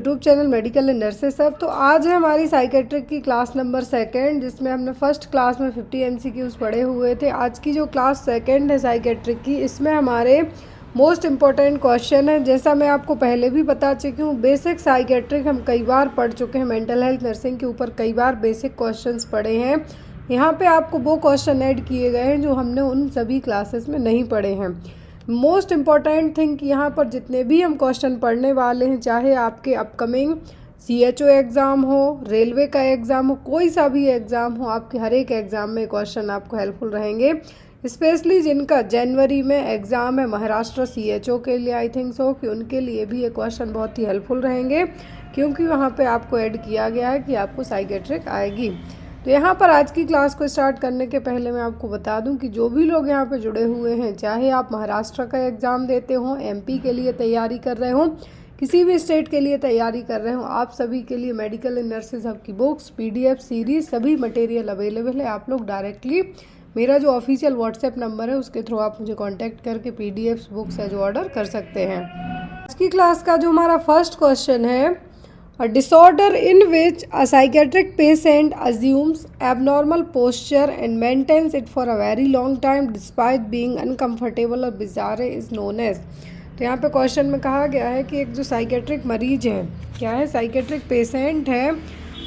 YouTube channel medical and nurses सब। तो आज है हमारी साइकेट्रिक की क्लास नंबर 2, जिसमें हमने फर्स्ट क्लास में 50 MCQs पढ़े हुए थे। आज की जो क्लास 2 है साइकेट्रिक की, इसमें हमारे मोस्ट इम्पॉर्टेंट क्वेश्चन है। जैसा मैं आपको पहले भी बता चुकी हूँ, बेसिक साइकेट्रिक हम कई बार पढ़ चुके हैं। मेंटल हेल्थ नर्सिंग के ऊपर कई बार बेसिक क्वेश्चंस पढ़े हैं। यहाँ पे आपको वो क्वेश्चन ऐड किए गए हैं जो हमने उन सभी क्लासेस में नहीं पढ़े हैं। मोस्ट इम्पॉर्टेंट थिंग कि यहाँ पर जितने भी हम क्वेश्चन पढ़ने वाले हैं, चाहे आपके अपकमिंग CHO एग्ज़ाम हो, रेलवे का एग्ज़ाम हो, कोई सा भी एग्ज़ाम हो, आपके हर एक एग्ज़ाम में क्वेश्चन आपको हेल्पफुल रहेंगे। स्पेशली जिनका जनवरी में एग्ज़ाम है महाराष्ट्र CHO के लिए, आई थिंक सो कि उनके लिए भी ये क्वेश्चन बहुत ही हेल्पफुल रहेंगे, क्योंकि वहाँ पे आपको ऐड किया गया है कि आपको साइकेट्रिक आएगी। तो यहाँ पर आज की क्लास को स्टार्ट करने के पहले मैं आपको बता दूं कि जो भी लोग यहाँ पे जुड़े हुए हैं, चाहे आप महाराष्ट्र का एग्ज़ाम देते हो, MP के लिए तैयारी कर रहे हो, किसी भी स्टेट के लिए तैयारी कर रहे हो, आप सभी के लिए मेडिकल एंड नर्सेज हब की बुक्स, PDF सीरीज, सभी मटेरियल अवेलेबल है। आप लोग डायरेक्टली मेरा जो ऑफिशियल व्हाट्सएप नंबर है उसके थ्रू आप मुझे कॉन्टैक्ट करके PDFs बुक्स है जो ऑर्डर कर सकते हैं। आज की क्लास का जो हमारा फर्स्ट क्वेश्चन है, A disorder in which a psychiatric patient assumes abnormal posture and maintains it for a very long time despite being uncomfortable or bizarre is known as। तो यहाँ पे क्वेश्चन में कहा गया है कि एक जो साइकेट्रिक मरीज है, क्या है, साइकेट्रिक पेशेंट है,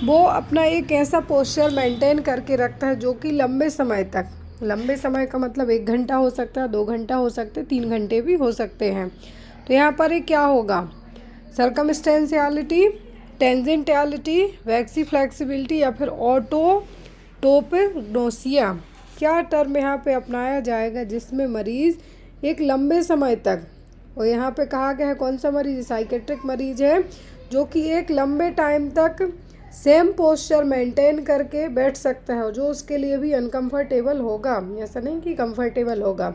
वो अपना एक ऐसा पोस्चर मेंटेन करके रखता है जो कि लंबे समय तक, लंबे समय का मतलब 1 घंटा हो सकता है, 2 घंटा हो सकते हैं, 3 घंटे भी हो सकते हैं। तो यहाँ पर ये क्या होगा, सर्कमस्टेंशियलिटी, टेंजेंटियलिटी, वैक्सी फ्लेक्सिबिलिटी या फिर ऑटोटोपनोसिया, क्या टर्म यहाँ पे अपनाया जाएगा जिसमें मरीज़ एक लंबे समय तक, और यहाँ पे कहा गया है कौन सा मरीज़, साइकेट्रिक मरीज़ है जो कि एक लंबे टाइम तक सेम पोस्चर मेंटेन करके बैठ सकता है, जो उसके लिए भी अनकंफर्टेबल होगा, ऐसा नहीं कि कंफर्टेबल होगा।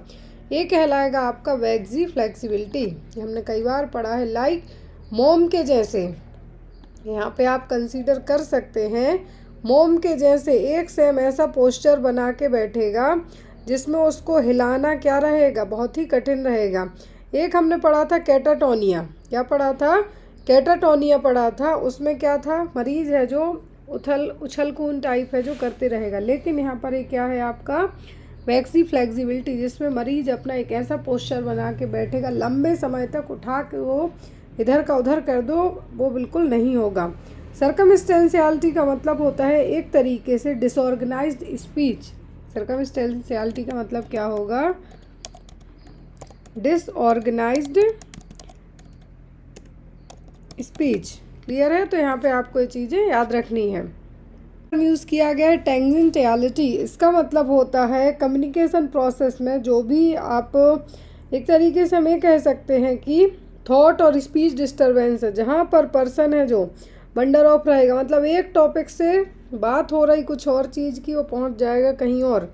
ये कहलाएगा आपका वैक्सी फ्लेक्सिबिलिटी। हमने कई बार पढ़ा है, लाइक मोम के जैसे, यहाँ पे आप कंसीडर कर सकते हैं मोम के जैसे एक सेम ऐसा पोस्चर बना के बैठेगा जिसमें उसको हिलाना क्या रहेगा, बहुत ही कठिन रहेगा। एक हमने पढ़ा था कैटाटोनिया, क्या पढ़ा था, कैटाटोनिया पढ़ा था। उसमें क्या था, मरीज़ है जो उछल कूद टाइप है जो करते रहेगा। लेकिन यहाँ पर ये क्या है आपका वैक्सी फ्लेक्सिबिलिटी, जिसमें मरीज़ अपना एक ऐसा पोस्चर बना के बैठेगा लंबे समय तक, उठा के वो इधर का उधर कर दो, वो बिल्कुल नहीं होगा। सर्कमस्टेंशियलिटी का मतलब होता है एक तरीके से डिसऑर्गेनाइज्ड स्पीच। सर्कमस्टेंशियलिटी का मतलब क्या होगा, डिसऑर्गेनाइज्ड स्पीच। क्लियर है? तो यहाँ पे आपको ये चीज़ें याद रखनी है। यूज़ किया गया है टेंजेंटियलिटी, इसका मतलब होता है कम्युनिकेशन प्रोसेस में जो भी आप, एक तरीके से हम ये कह सकते हैं कि थॉट और स्पीच डिस्टर्बेंस है, जहाँ पर पर्सन है जो वंडर ऑफ रहेगा, मतलब एक टॉपिक से बात हो रही कुछ और चीज़ की, वो पहुँच जाएगा कहीं और।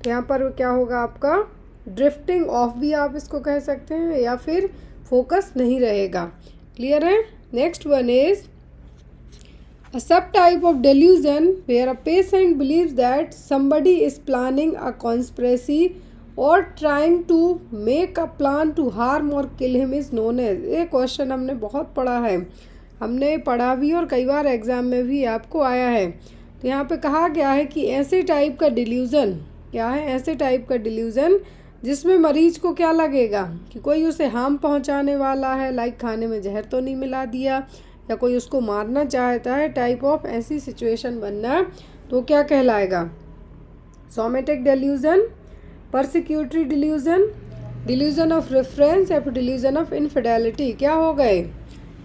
तो यहाँ पर क्या होगा आपका ड्रिफ्टिंग ऑफ भी आप इसको कह सकते हैं, या फिर फोकस नहीं रहेगा। क्लियर है? Next one is a subtype of delusion where a patient believes that somebody is planning a conspiracy or trying to make a plan to harm or kill him is known as। ये question हमने बहुत पढ़ा है, हमने पढ़ा भी और कई बार एग्ज़ाम में भी आपको आया है। तो यहाँ पे कहा गया है कि ऐसे टाइप का डिल्यूज़न, क्या है, ऐसे टाइप का डिल्यूज़न जिसमें मरीज को क्या लगेगा कि कोई उसे हार्म पहुँचाने वाला है, लाइक खाने में जहर तो नहीं मिला दिया, या कोई उसको मारना चाहता है, टाइप ऑफ ऐसी सिचुएशन बनना, तो क्या कहलाएगा, somatic delusion, persecutory delusion, delusion of reference या फिर डिल्यूजन ऑफ इनफिडेलिटी। क्या हो गए,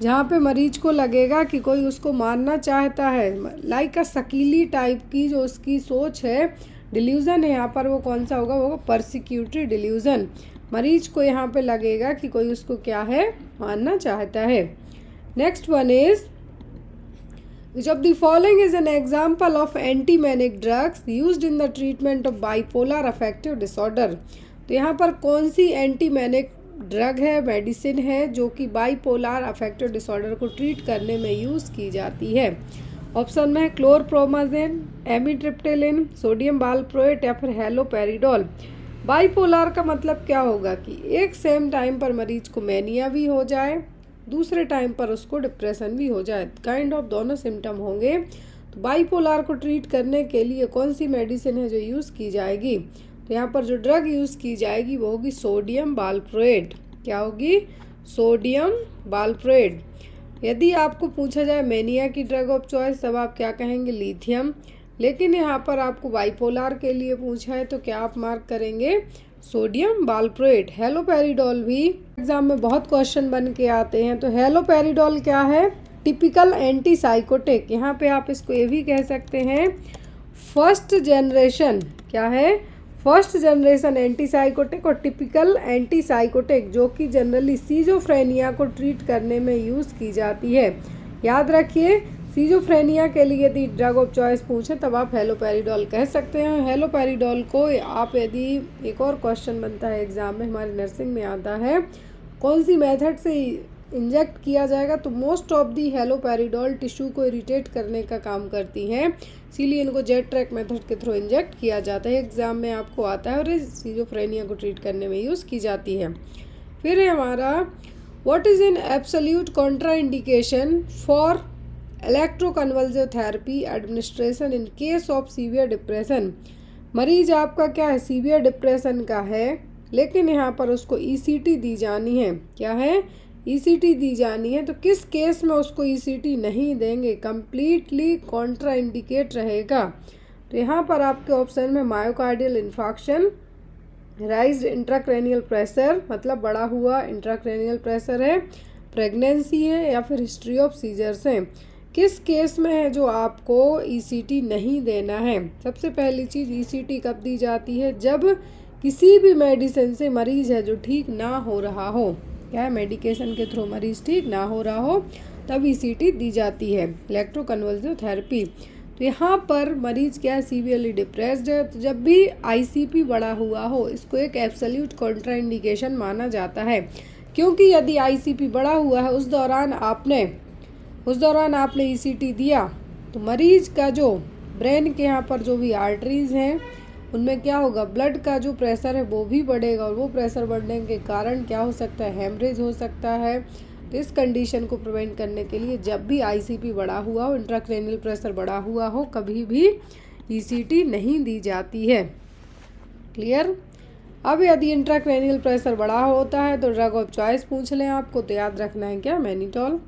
जहाँ पे मरीज को लगेगा कि कोई उसको मारना चाहता है, लाइक अ शकीली टाइप की जो उसकी सोच है, डिल्यूजन है, यहाँ पर वो कौन सा होगा, वो परसिक्यूटरी डिल्यूजन। मरीज को यहाँ पे लगेगा कि कोई उसको क्या है, मारना चाहता है। Next one is, which of the following is an example of anti-manic drugs used in the treatment of bipolar affective disorder। तो यहाँ पर कौन सी एंटी मैनिक ड्रग है, मेडिसिन है, जो कि बाइपोलर अफेक्टिव डिसऑर्डर को ट्रीट करने में यूज़ की जाती है। ऑप्शन में है क्लोरप्रोमाजेन, एमिट्रिप्टिलिन, सोडियम वालप्रोएट या फिर हेलोपेरिडोल। बाइपोलर का मतलब क्या होगा कि एक सेम टाइम पर मरीज को मैनिया भी हो जाए, दूसरे टाइम पर उसको डिप्रेशन भी हो जाए, काइंड ऑफ दोनों सिम्टम होंगे। तो बाइपोलर को ट्रीट करने के लिए कौन सी मेडिसिन है जो यूज़ की जाएगी? तो यहाँ पर जो ड्रग यूज़ की जाएगी वो होगी सोडियम वालप्रोएट। क्या होगी? Sodium valproate. यदि आपको पूछा जाए मेनिया की ड्रग ऑफ चॉइस, तब आप क्या कहेंगे? लिथियम। लेकिन यहाँ पर आपको बाइपोलर के लिए पूछा है तो क्या आप मार्क करेंगे? Sodium valproate. हेलोपेरिडोल भी एग्जाम में बहुत क्वेश्चन बन के आते हैं। तो हेलोपेरिडोल क्या है? Typical antipsychotic. यहाँ पे आप इसको ये भी कह सकते हैं फर्स्ट जनरेशन। क्या है? फर्स्ट जनरेशन एंटीसाइकोटिक और टिपिकल एंटीसाइकोटिक, जो कि जनरली सीजोफ्रेनिया को ट्रीट करने में यूज़ की जाती है। याद रखिए, सीजोफ्रेनिया के लिए यदि ड्रग ऑफ चॉइस पूछे तब आप हेलोपेरिडोल कह सकते हैं। हेलोपेरिडोल को आप यदि, एक और क्वेश्चन बनता है एग्जाम में, हमारी नर्सिंग में आता है, कौन सी मेथड से इंजेक्ट किया जाएगा? तो most of the haloperidol tissue को इरिटेट करने का काम करती हैं, इसीलिए इनको जेट ट्रैक मेथड के थ्रू इंजेक्ट किया जाता है। एग्जाम में आपको आता है और सीजोफ्रेनिया को ट्रीट करने में यूज़ की जाती है। फिर है हमारा what is an absolute contraindication for electroconvulsive therapy administration in case of severe depression. मरीज आपका क्या है? सीवियर डिप्रेशन का है, लेकिन यहाँ पर उसको ईसीटी दी जानी है। क्या है? ईसीटी दी जानी है। तो किस केस में उसको ईसीटी नहीं देंगे? कंप्लीटली कॉन्ट्राइंडिकेट रहेगा। तो यहाँ पर आपके ऑप्शन में मायोकार्डियल इन्फार्क्शन, राइज्ड इंट्राक्रेनियल प्रेशर, मतलब बढ़ा हुआ इंट्राक्रेनियल प्रेशर है, प्रेगनेंसी है, या फिर हिस्ट्री ऑफ सीजर्स है। किस केस में है जो आपको ईसीटी नहीं देना है? सबसे पहली चीज़, ईसीटी कब दी जाती है? जब किसी भी मेडिसिन से मरीज है जो ठीक ना हो रहा हो। क्या है? मेडिकेशन के थ्रू मरीज ठीक ना हो रहा हो तब ईसीटी दी जाती है, इलेक्ट्रोकन्वल्सिव थेरेपी। तो यहाँ पर मरीज क्या है? सीवियरली डिप्रेस्ड है। तो जब भी आईसीपी बढ़ा हुआ हो, इसको एक एब्सोल्यूट कॉन्ट्राइंडिकेशन माना जाता है, क्योंकि यदि आईसीपी बढ़ा हुआ है, उस दौरान आपने ईसीटी दिया, तो मरीज का जो ब्रेन के यहाँ पर जो भी आर्टरीज हैं उनमें क्या होगा? ब्लड का जो प्रेशर है वो भी बढ़ेगा, और वो प्रेशर बढ़ने के कारण क्या हो सकता है? हेमरेज हो सकता है। तो इस कंडीशन को प्रिवेंट करने के लिए जब भी आईसीपी बढ़ा हुआ हो, इंट्राक्रेनियल प्रेशर बढ़ा हुआ हो, कभी भी ईसीटी नहीं दी जाती है। क्लियर? अब यदि इंट्राक्रेनियल प्रेशर बढ़ा होता है तो ड्रग ऑफ चॉइस पूछ लें आपको, तो याद रखना है क्या? Mannitol.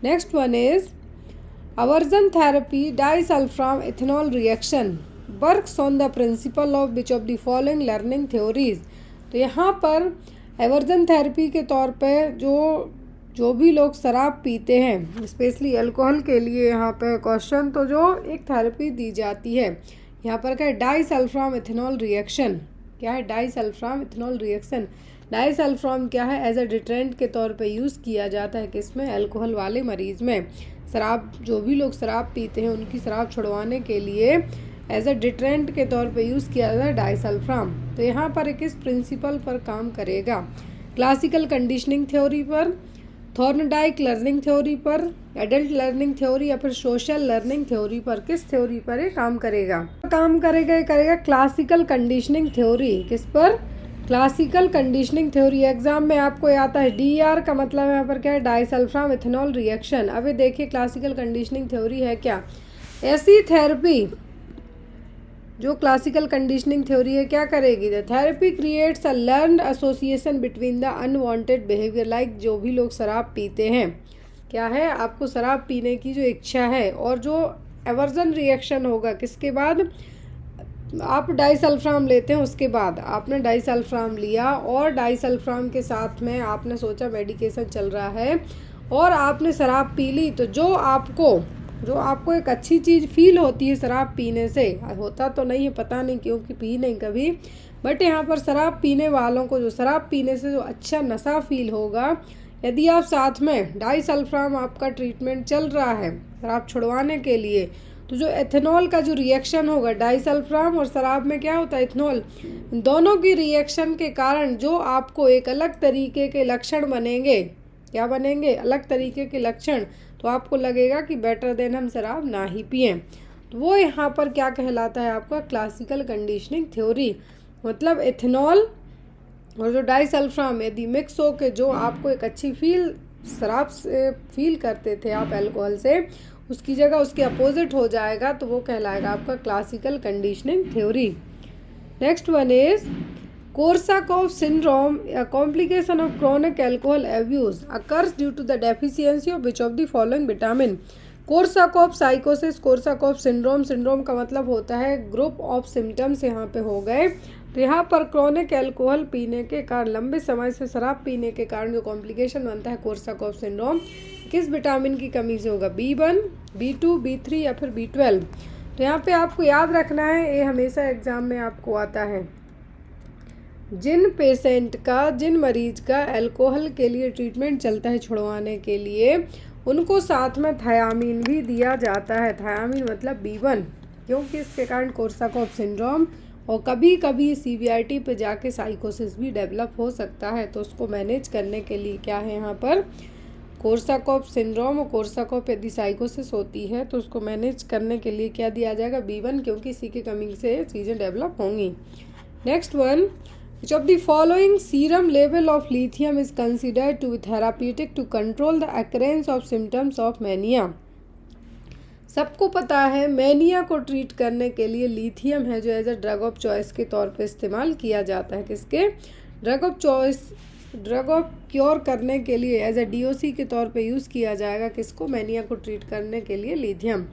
Next one is aversion therapy disulfiram ethanol reaction works on the principle of which of the following learning theories. तो यहाँ पर एवर्जन थेरेपी के तौर पे जो भी लोग शराब पीते हैं, स्पेशली अल्कोहल के लिए यहाँ पे क्वेश्चन, तो जो एक थेरेपी दी जाती है यहाँ पर क्या है? डाइसल्फाम इथेनॉल रिएक्शन। क्या है? डाइसल्फाम इथेनॉल रिएक्शन। डाइसल्फाम क्या है? एज अ डिटरेंट के तौर पे यूज़ किया जाता है किसमें? अल्कोहल वाले मरीज में। शराब, जो भी लोग शराब पीते हैं उनकी शराब छुड़वाने के लिए एज अ डिटरेंट के तौर पे यूज़ किया जाता है डाइसल्फाम। तो यहाँ पर किस प्रिंसिपल पर काम करेगा? क्लासिकल कंडीशनिंग थ्योरी पर, थॉर्नडाइक लर्निंग थ्योरी पर, एडल्ट लर्निंग थ्योरी, या फिर सोशल लर्निंग थ्योरी पर? किस थ्योरी पर ये काम करेगा? Classical conditioning theory. किस पर? Classical conditioning theory. एग्जाम में आपको आता है डीआर का मतलब यहाँ पर क्या है? डाइसल्फाम इथेनॉल रिएक्शन। अभी देखिए क्लासिकल कंडीशनिंग थ्योरी है क्या? ऐसी थेरेपी जो क्लासिकल कंडीशनिंग थ्योरी है क्या करेगी? The therapy creates a learned association between the unwanted behaviour. Like जो भी लोग शराब पीते हैं, क्या है? आपको शराब पीने की जो इच्छा है, और जो एवर्जन रिएक्शन होगा किसके बाद? आप डाइसल्फाम लेते हैं, उसके बाद आपने डाइसल्फाम लिया और डाइसल्फाम के साथ में आपने सोचा मेडिकेशन चल रहा है और आपने शराब पी ली, तो जो आपको एक अच्छी चीज़ फील होती है शराब पीने से, होता तो नहीं है, पता नहीं क्योंकि पी नहीं कभी, बट यहाँ पर शराब पीने वालों को जो शराब पीने से जो अच्छा नशा फील होगा, यदि आप साथ में डाइसल्फाम आपका ट्रीटमेंट चल रहा है शराब छुड़वाने के लिए, तो जो एथेनॉल का जो रिएक्शन होगा, डाइसल्फाम और शराब में क्या होता है? इथेनॉल। दोनों की रिएक्शन के कारण जो आपको एक अलग तरीके के लक्षण बनेंगे, क्या बनेंगे? अलग तरीके के लक्षण। तो आपको लगेगा कि बेटर देन हम शराब ना ही पिएं। तो वो यहाँ पर क्या कहलाता है? आपका क्लासिकल कंडीशनिंग थ्योरी। मतलब एथेनॉल और जो डाइसल्फाम यदि मिक्स हो के जो आपको एक अच्छी फील शराब से फील करते थे आप अल्कोहल से, उसकी जगह उसके अपोजिट हो जाएगा, तो वो कहलाएगा आपका classical conditioning theory. Next one is Korsakoff syndrome, a complication of chronic alcohol abuse occurs due to the deficiency of which of the following vitamin। Korsakoff साइकोसिस, कोर्साकॉफ सिंड्रोम, सिंड्रोम का मतलब होता है ग्रुप ऑफ सिम्टम्स यहाँ पे हो गए। तो यहाँ पर क्रॉनिक अल्कोहल पीने के कारण, लंबे समय से शराब पीने के कारण जो कॉम्प्लिकेशन बनता है कोर्साकॉफ सिंड्रोम, किस विटामिन की कमी से होगा? B1, B2, B3 या फिर B12। तो यहाँ पे आपको याद रखना है, ये हमेशा एग्जाम में आपको आता है, जिन मरीज का अल्कोहल के लिए ट्रीटमेंट चलता है छुड़वाने के लिए, उनको साथ में थायामीन भी दिया जाता है। थायामीन मतलब B1, क्योंकि इसके कारण कोर्साकॉफ सिंड्रोम और कभी कभी सीवीआईटी पे जाके साइकोसिस भी डेवलप हो सकता है। तो उसको मैनेज करने के लिए क्या है यहाँ पर, कोर्साकॉफ सिंड्रोम और कोर्साकॉफ यदि साइकोसिस होती है तो उसको मैनेज करने के लिए क्या दिया जाएगा? B1, क्योंकि इसी की कमी से चीज़ें डेवलप होंगी। Next one, which of the following serum level of lithium is considered to be therapeutic to control the occurrence of symptoms of mania। सबको पता है मैनिया को ट्रीट करने के लिए लिथियम है जो as a drug of choice के तौर पे इस्तेमाल किया जाता है। किसके? Drug of choice, drug of cure करने के लिए एज अ डीओसी के तौर पे यूज़ किया जाएगा। किसको? मैनिया को ट्रीट करने के लिए लिथियम।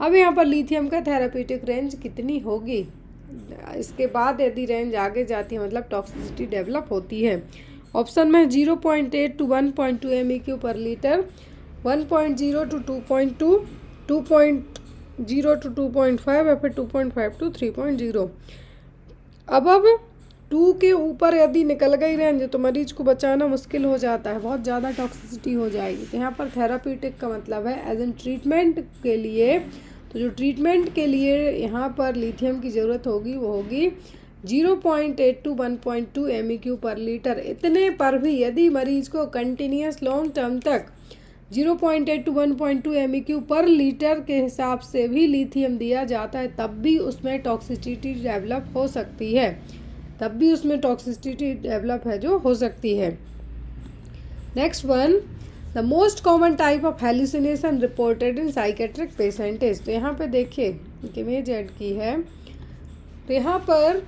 अब यहाँ पर लिथियम का थेराप्यूटिक रेंज कितनी होगी? इसके बाद यदि रेंज आगे जाती है मतलब टॉक्सिसिटी डेवलप होती है। ऑप्शन में 0.8 to 1.2 MEQ पर लीटर, 1.0 to 2.2, 2.0 to 2.5 या फिर 2.5 to 3.0। अब 2 के ऊपर यदि निकल गई रेंज तो मरीज को बचाना मुश्किल हो जाता है, बहुत ज़्यादा टॉक्सिसिटी हो जाएगी। तो यहाँ पर थेराप्यूटिक का मतलब है एज एन ट्रीटमेंट के लिए। तो जो ट्रीटमेंट के लिए यहाँ पर लिथियम की ज़रूरत होगी वो होगी 0.8 to 1.2 MEQ पर लीटर। इतने पर भी यदि मरीज को कंटिन्यूस लॉन्ग टर्म तक 0.8 to 1.2 MEQ पर लीटर के हिसाब से भी लिथियम दिया जाता है, तब भी उसमें टॉक्सिसिटी डेवलप हो सकती है, जो हो सकती है। Next one, the most common type of hallucination reported in psychiatric patients. तो यहाँ पे देखिए इमेज ऐड की है, तो यहाँ पर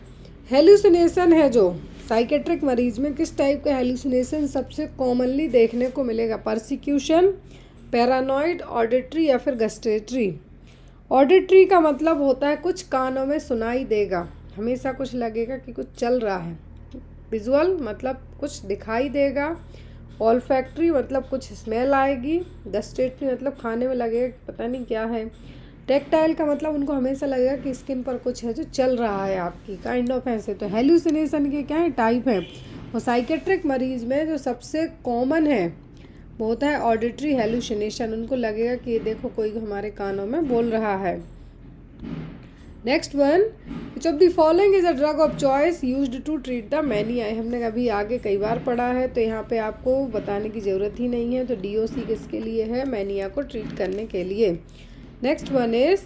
हेलुसिनेशन है जो साइकेट्रिक मरीज में, किस टाइप का हेलुसिनेशन सबसे कॉमनली देखने को मिलेगा? परसिक्यूशन, पैरानॉइड, ऑडिटरी या फिर गस्टेटरी। ऑडिटरी का मतलब होता है कुछ कानों में सुनाई देगा, हमेशा कुछ लगेगा कि कुछ चल रहा है। विजुअल मतलब कुछ दिखाई देगा। ऑल्फैक्टरी मतलब कुछ स्मेल आएगी। गस्टेटरी मतलब खाने में लगेगा पता नहीं क्या है। टेक्टाइल का मतलब उनको हमेशा लगेगा कि स्किन पर कुछ है जो चल रहा है आपकी, काइंड ऑफ ऐसे। तो हेलुसिनेशन के क्या है? टाइप है। और साइकेट्रिक मरीज में जो सबसे कॉमन है वो होता है ऑडिटरी हेलुसिनेशन। उनको लगेगा कि ये देखो कोई हमारे कानों में बोल रहा है। Next one, which of the following is a drug of choice used to treat the mania. हमने अभी आगे कई बार पढ़ा है तो यहाँ पे आपको बताने की ज़रूरत ही नहीं है। तो डीओसी किसके लिए है? मैनिया को ट्रीट करने के लिए। Next one is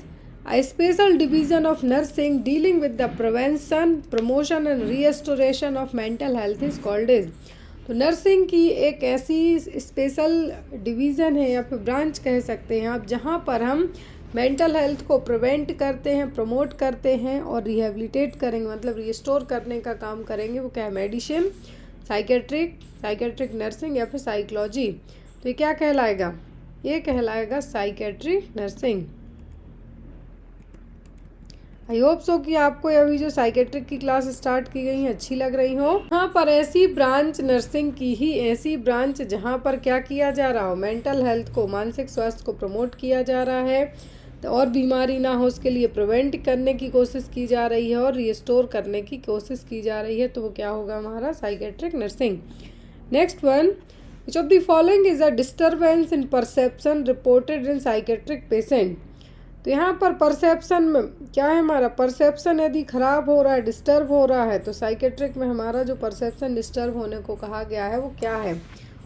a special division of nursing dealing with the prevention, promotion and restoration of mental health is called is. तो नर्सिंग की एक ऐसी स्पेशल डिवीज़न है या फिर ब्रांच कह सकते हैं आप, जहाँ पर हम मेंटल हेल्थ को प्रिवेंट करते हैं, प्रमोट करते हैं और रिहेबिलिटेट करेंगे, मतलब रिस्टोर करने का काम करेंगे। वो क्या है? मेडिसिन, साइकेट्रिक नर्सिंग या फिर साइकोलॉजी। तो ये क्या कहलाएगा? ये कहलाएगा psychiatric nursing. I hope so कि आपको अभी जो साइकेट्रिक की क्लास स्टार्ट की गई है अच्छी लग रही हो। यहाँ पर ऐसी ब्रांच, नर्सिंग की ही ऐसी ब्रांच जहाँ पर क्या किया जा रहा हो? मेंटल हेल्थ को, मानसिक स्वास्थ्य को प्रमोट किया जा रहा है, तो और बीमारी ना हो उसके लिए प्रिवेंट करने की कोशिश की जा रही है और रिस्टोर करने की कोशिश की जा रही है। तो वो क्या होगा हमारा? Psychiatric nursing. Next one, which of the following is a disturbance in perception reported in psychiatric patient. तो यहाँ पर परसेप्शन में क्या है हमारा? परसेप्शन यदि खराब हो रहा है, डिस्टर्ब हो रहा है, तो साइकेट्रिक में हमारा जो परसेप्शन डिस्टर्ब होने को कहा गया है वो क्या है?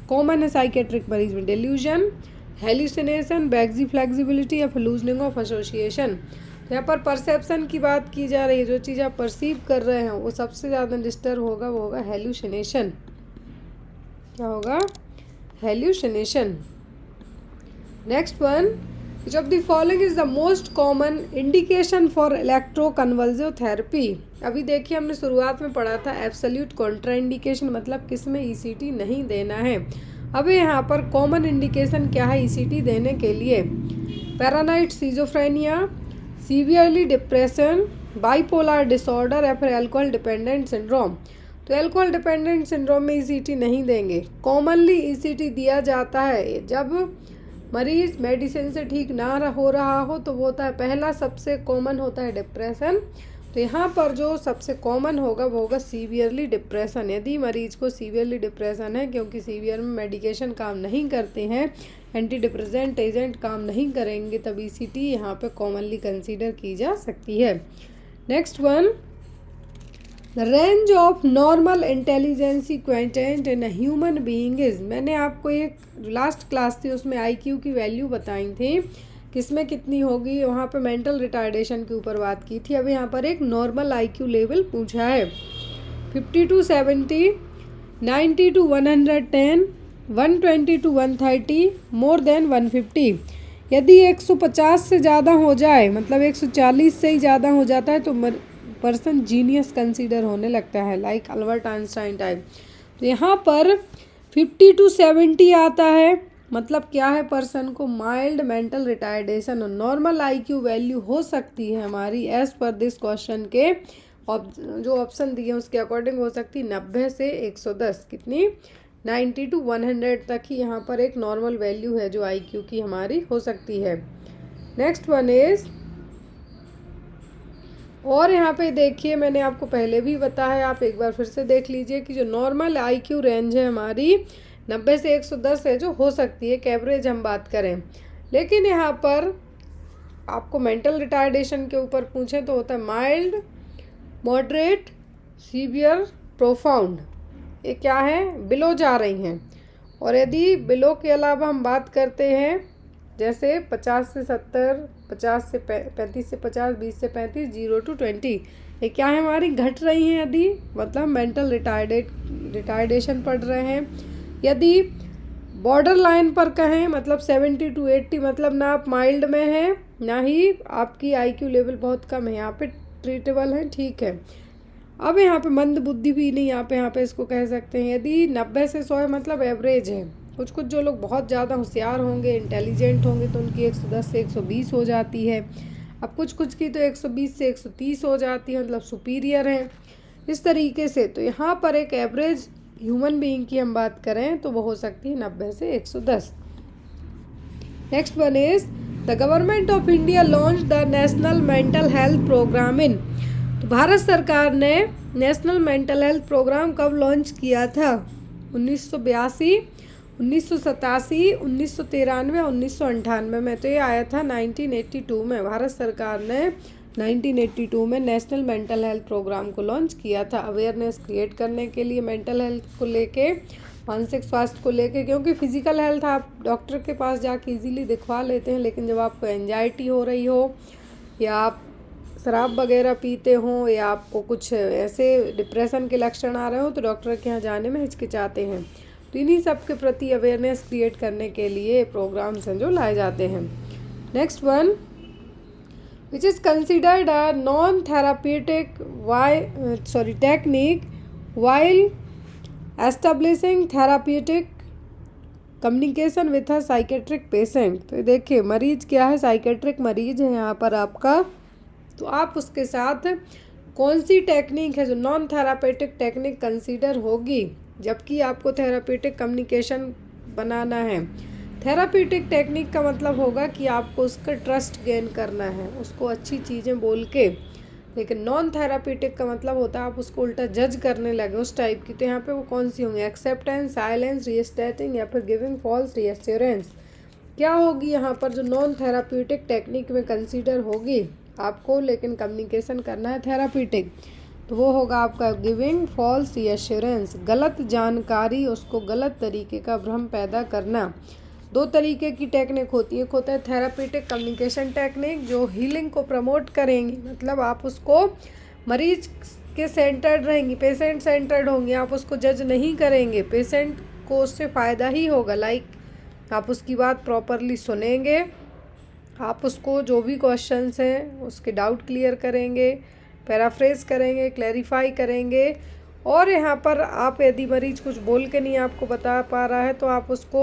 कॉमन है साइकेट्रिक मरीज में डेल्यूजन, हेलुसिनेशन, बैग्जी फ्लेक्सिबिलिटी या फिर लूजनिंग ऑफ एसोसिएशन। तो यहाँ पर परसेप्शन की बात की जा रही है, जो चीज़ आप परसीव कर रहे हैं वो सबसे ज़्यादा डिस्टर्ब होगा, वो होगा हेलुसिनेशन। क्या होगा? hallucination. Next one, which of the following is the most common indication for electroconvulsive therapy? अभी देखिए हमने शुरुआत में पढ़ा था एब्सोल्यूट कॉन्ट्राइंडिकेशन, मतलब किस में ईसीटी नहीं देना है। अब यहाँ पर कॉमन इंडिकेशन क्या है ईसीटी देने के लिए? Paranoid schizophrenia, severely depression, bipolar disorder या फिर अल्कोहल डिपेंडेंट सिंड्रोम। तो अल्कोहल डिपेंडेंट सिंड्रोम में ईसीटी नहीं देंगे। कॉमनली ईसीटी दिया जाता है जब मरीज मेडिसिन से ठीक ना हो रहा हो, तो वो होता है पहला सबसे कॉमन होता है डिप्रेशन। तो यहाँ पर जो सबसे कॉमन होगा वो होगा सीवियरली डिप्रेशन। यदि मरीज को सीवियरली डिप्रेशन है, क्योंकि सीवियर में मेडिकेशन काम नहीं करते हैं, एंटी डिप्रेसेंट एजेंट काम नहीं करेंगे, तब ईसीटी यहाँ पे कॉमनली कंसीडर की जा सकती है। Next one, the range of normal intelligence quotient in a human being is. मैंने आपको एक लास्ट क्लास थी उसमें आईक्यू की वैल्यू बताई थी, किसमें कितनी होगी, वहाँ पे मेंटल रिटार्डेशन के ऊपर बात की थी। अब यहाँ पर एक नॉर्मल आईक्यू लेवल पूछा है, 50 to 70, 90 to 110, 120 to 130, more than 150। यदि 150 से ज़्यादा हो जाए, मतलब 140 से ही ज़्यादा हो जाता है, तो पर्सन जीनियस कंसीडर होने लगता है, लाइक अल्बर्ट आइंस्टाइन टाइप। तो यहाँ पर 50 to 70 आता है, मतलब क्या है, पर्सन को माइल्ड मेंटल रिटार्डेशन। और नॉर्मल आईक्यू वैल्यू हो सकती है हमारी एज पर दिस क्वेश्चन के जो ऑप्शन दिए हैं उसके अकॉर्डिंग हो सकती है 90 से 110, कितनी 90 to 100 तक ही यहाँ पर एक नॉर्मल वैल्यू है जो आईक्यू की हमारी हो सकती है। नेक्स्ट वन इज, और यहाँ पे देखिए मैंने आपको पहले भी बताया, आप एक बार फिर से देख लीजिए कि जो नॉर्मल आईक्यू रेंज है हमारी 90 से 110 है, जो हो सकती है, एवरेज हम बात करें। लेकिन यहाँ पर आपको मेंटल रिटार्डेशन के ऊपर पूछें तो होता है माइल्ड, मॉडरेट, सीवियर, प्रोफाउंड। ये क्या है, बिलो जा रही हैं। और यदि बिलो के अलावा हम बात करते हैं जैसे 50 से 70, 50 से 35 से 50, 20 से 35, 0 to 20, ये क्या है, हमारी घट रही हैं यदि, मतलब मेंटल रिटार्डेशन पड़ रहे हैं। यदि बॉर्डर लाइन पर कहें, मतलब 70 to 80, मतलब ना आप माइल्ड में हैं ना ही आपकी आईक्यू लेवल बहुत कम है, यहाँ पे ट्रीटेबल है, ठीक है। अब यहाँ पे मंद बुद्धि भी नहीं, यहाँ पे इसको कह सकते हैं। यदि 90 से 100 मतलब एवरेज है। कुछ कुछ जो लोग बहुत ज़्यादा होशियार होंगे, इंटेलिजेंट होंगे, तो उनकी 110 से 120 हो जाती है। अब कुछ कुछ की तो 120 से 130 हो जाती है, मतलब सुपीरियर है इस तरीके से। तो यहाँ पर एक एवरेज ह्यूमन बीइंग की हम बात करें तो वो हो सकती है 90 से 110। Next one is, the government of India launch the national mental health program in. तो भारत सरकार ने नेशनल मेंटल हेल्थ प्रोग्राम कब लॉन्च किया था? 1982, 1987, 1993, 1998 में। तो ये आया था 1982 में। भारत सरकार ने 1982 में नेशनल मेंटल हेल्थ प्रोग्राम को लॉन्च किया था, अवेयरनेस क्रिएट करने के लिए मेंटल हेल्थ को लेके, मानसिक स्वास्थ्य को लेके। क्योंकि फिजिकल हेल्थ आप डॉक्टर के पास जाके इजीली दिखवा लेते हैं, लेकिन जब आपको एंजाइटी हो रही हो, या आप शराब वगैरह पीते हो, या आपको कुछ ऐसे डिप्रेशन के लक्षण आ रहे हो, तो डॉक्टर के यहाँ जाने में हिचकिचाते हैं। तो इन्हीं सब के प्रति अवेयरनेस क्रिएट करने के लिए प्रोग्राम्स हैं जो लाए जाते हैं। Next one, which is considered a non-therapeutic technique while establishing therapeutic communication with a psychiatric patient। तो देखिए मरीज क्या है, साइकेट्रिक मरीज है यहाँ पर आपका, तो आप उसके साथ कौन सी टेक्निक है जो नॉन थेरापेटिक टेक्निक कंसीडर होगी, जबकि आपको थेरापेटिक कम्युनिकेशन बनाना है। थेरापीटिक टेक्निक का मतलब होगा कि आपको उसका ट्रस्ट गेन करना है, उसको अच्छी चीज़ें बोल के। लेकिन नॉन थेरापीटिक का मतलब होता है आप उसको उल्टा जज करने लगे, उस टाइप की। तो यहाँ पे वो कौन सी होंगी, एक्सेप्टेंस, साइलेंस, रीस्टेटिंग, या फिर गिविंग फॉल्स रीअश्योरेंस। क्या होगी यहाँ पर जो नॉन थेरापीटिक टेक्निक में कंसीडर होगी आपको, लेकिन कम्युनिकेशन करना है थेरापीटिक, तो वो होगा आपका गिविंग फॉल्स रीअश्योरेंस। गलत जानकारी, उसको गलत तरीके का भ्रम पैदा करना। दो तरीके की टेक्निक होती है, एक होता है थेरापीटिक कम्युनिकेशन टेक्निक जो हीलिंग को प्रमोट करेंगी, मतलब आप उसको मरीज के सेंटर्ड रहेंगी, पेशेंट सेंटर्ड होंगी, आप उसको जज नहीं करेंगे, पेशेंट आपको उससे फ़ायदा ही होगा। लाइक आप उसकी बात प्रॉपरली सुनेंगे, आप उसको जो भी क्वेश्चंस हैं उसके डाउट क्लियर करेंगे, पैराफ्रेज करेंगे, क्लैरिफाई करेंगे। और यहाँ पर आप यदि मरीज़ कुछ बोल के नहीं आपको बता पा रहा है तो आप उसको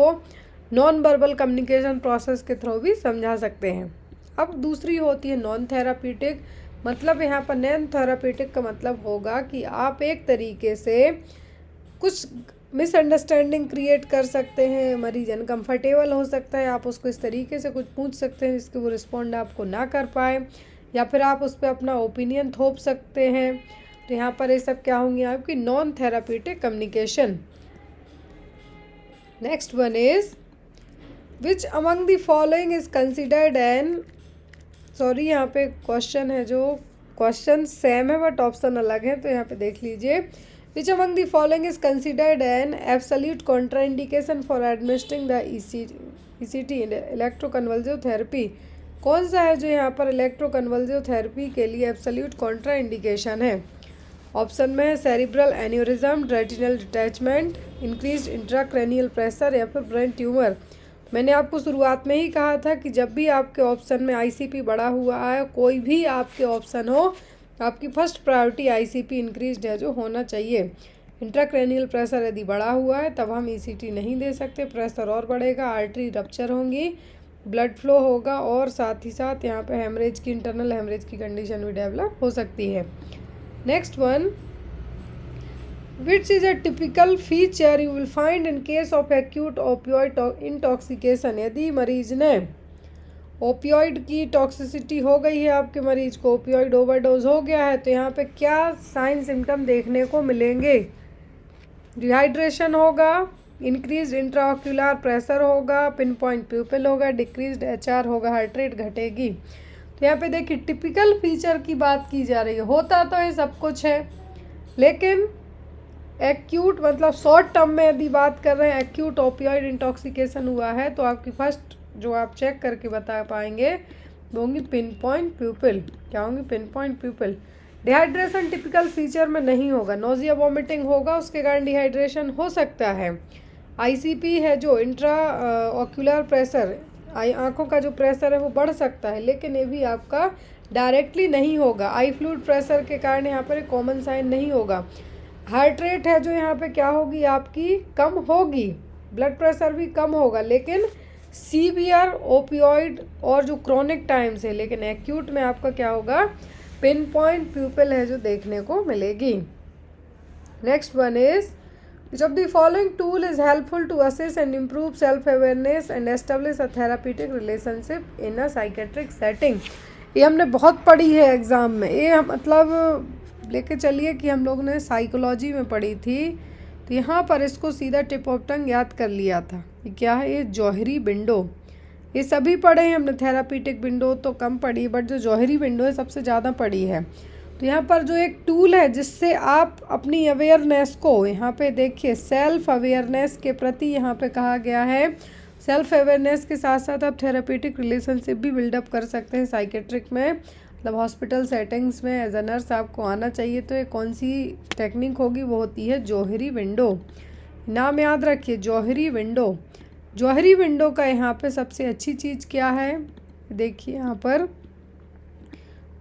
नॉन वर्बल कम्युनिकेशन प्रोसेस के थ्रू भी समझा सकते हैं। अब दूसरी होती है नॉन थेरापीटिक। मतलब यहाँ पर नॉन थेरापीटिक का मतलब होगा कि आप एक तरीके से कुछ मिसअंडरस्टैंडिंग क्रिएट कर सकते हैं, मरीज अनकम्फर्टेबल हो सकता है, आप उसको इस तरीके से कुछ पूछ सकते हैं जिसके वो रिस्पॉन्ड आपको ना कर पाए, या फिर आप उस पर अपना ओपिनियन थोप सकते हैं। तो यहाँ पर ये सब क्या होंगी आपकी non therapeutic communication. Next one is which among the following is considered an, sorry यहाँ पे क्वेश्चन है, जो क्वेश्चन सेम है बट ऑप्शन अलग है, तो यहाँ पे देख लीजिए। Which among the following is considered an absolute contraindication for administering the ECT electroconvulsive therapy. कौन सा है जो यहाँ पर इलेक्ट्रोकन्वल्सिव थेरेपी के लिए एब्सोल्यूट कॉन्ट्राइंडिकेशन है? ऑप्शन में है cerebral aneurysm, retinal detachment, increased intracranial pressure या फिर ब्रेन ट्यूमर। मैंने आपको शुरुआत में ही कहा था कि जब भी आपके ऑप्शन में आईसीपी बढ़ा हुआ है, कोई भी आपके ऑप्शन हो, आपकी फर्स्ट प्रायोरिटी आईसीपी इंक्रीज्ड है जो होना चाहिए। इंट्राक्रैनियल प्रेशर यदि बढ़ा हुआ है तब हम ईसीटी नहीं दे सकते, प्रेशर और बढ़ेगा, आर्टरी रप्चर होंगी, ब्लड फ्लो होगा और साथ ही साथ यहाँ पे हेमरेज की, इंटरनल हेमरेज की कंडीशन भी डेवलप हो सकती है। Next one, which is a typical feature you will find in case of acute opioid intoxication। यदि मरीज ने ओपियोइड की टॉक्सिसिटी हो गई है, आपके मरीज को ओपियोइड ओवरडोज हो गया है, तो यहाँ पे क्या साइन सिम्टम देखने को मिलेंगे? डिहाइड्रेशन होगा, इंक्रीज इंट्राऑक्यूलर प्रेशर होगा, पिन पॉइंट प्यूपिल होगा, डिक्रीज्ड एचआर होगा, हार्ट रेट घटेगी। तो यहाँ पे देखिए टिपिकल फीचर की बात की जा रही है। होता तो ये सब कुछ है, लेकिन एक्यूट मतलब शॉर्ट टर्म में यदि बात कर रहे हैं, एक्यूट ओपियोइड इंटॉक्सिकेशन हुआ है तो आपकी फर्स्ट जो आप चेक करके बता पाएंगे वो होंगी पिन पॉइंट प्यूपिल। क्या होंगी? Pin point प्यूपिल। Dehydration typical feature में नहीं होगा, नोजिया वॉमिटिंग होगा, उसके कारण डिहाइड्रेशन हो सकता है। आईसीपी है जो इंट्रा ऑक्यूलर प्रेशर, आँखों का जो प्रेशर है वो बढ़ सकता है, लेकिन ये भी आपका डायरेक्टली नहीं होगा। आई फ्लूइड प्रेशर के कारण यहाँ पर कॉमन साइन नहीं होगा। हार्ट रेट है जो यहाँ पे क्या होगी आपकी कम होगी, ब्लड प्रेशर भी कम होगा, लेकिन सीवियर ओपियोइड और जो क्रोनिक टाइम्स है, लेकिन एक्यूट में आपका क्या होगा? पिन पॉइंट प्यूपिल है जो देखने को मिलेगी। Next one is which of the following tool is helpful to assess and improve self awareness and establish a therapeutic relationship in a psychiatric setting. ये हमने बहुत पढ़ी है एग्जाम में, ये मतलब लेके चलिए कि हम लोग ने साइकोलॉजी में पढ़ी थी, तो यहाँ पर इसको सीधा टिप ऑफ टंग याद कर लिया था। ये क्या है? ये जौहरी विंडो। ये सभी पढ़े हैं हमने, थेरापीटिक विंडो तो कम पढ़ी, बट जो जौहरी विंडो है सबसे ज़्यादा पढ़ी है। तो यहाँ पर जो एक टूल है जिससे आप अपनी अवेयरनेस को, यहाँ पे देखिए सेल्फ अवेयरनेस के प्रति यहाँ पे कहा गया है, सेल्फ अवेयरनेस के साथ साथ आप थेरापीटिक रिलेशनशिप भी बिल्डअप कर सकते हैं साइकेट्रिक में, मतलब हॉस्पिटल सेटिंग्स में एज अ नर्स आपको आना चाहिए। तो ये कौन सी टेक्निक होगी? वो होती है जौहरी विंडो। नाम याद रखिए, जौहरी विंडो। जौहरी विंडो का यहाँ पे सबसे अच्छी चीज़ क्या है? देखिए यहाँ पर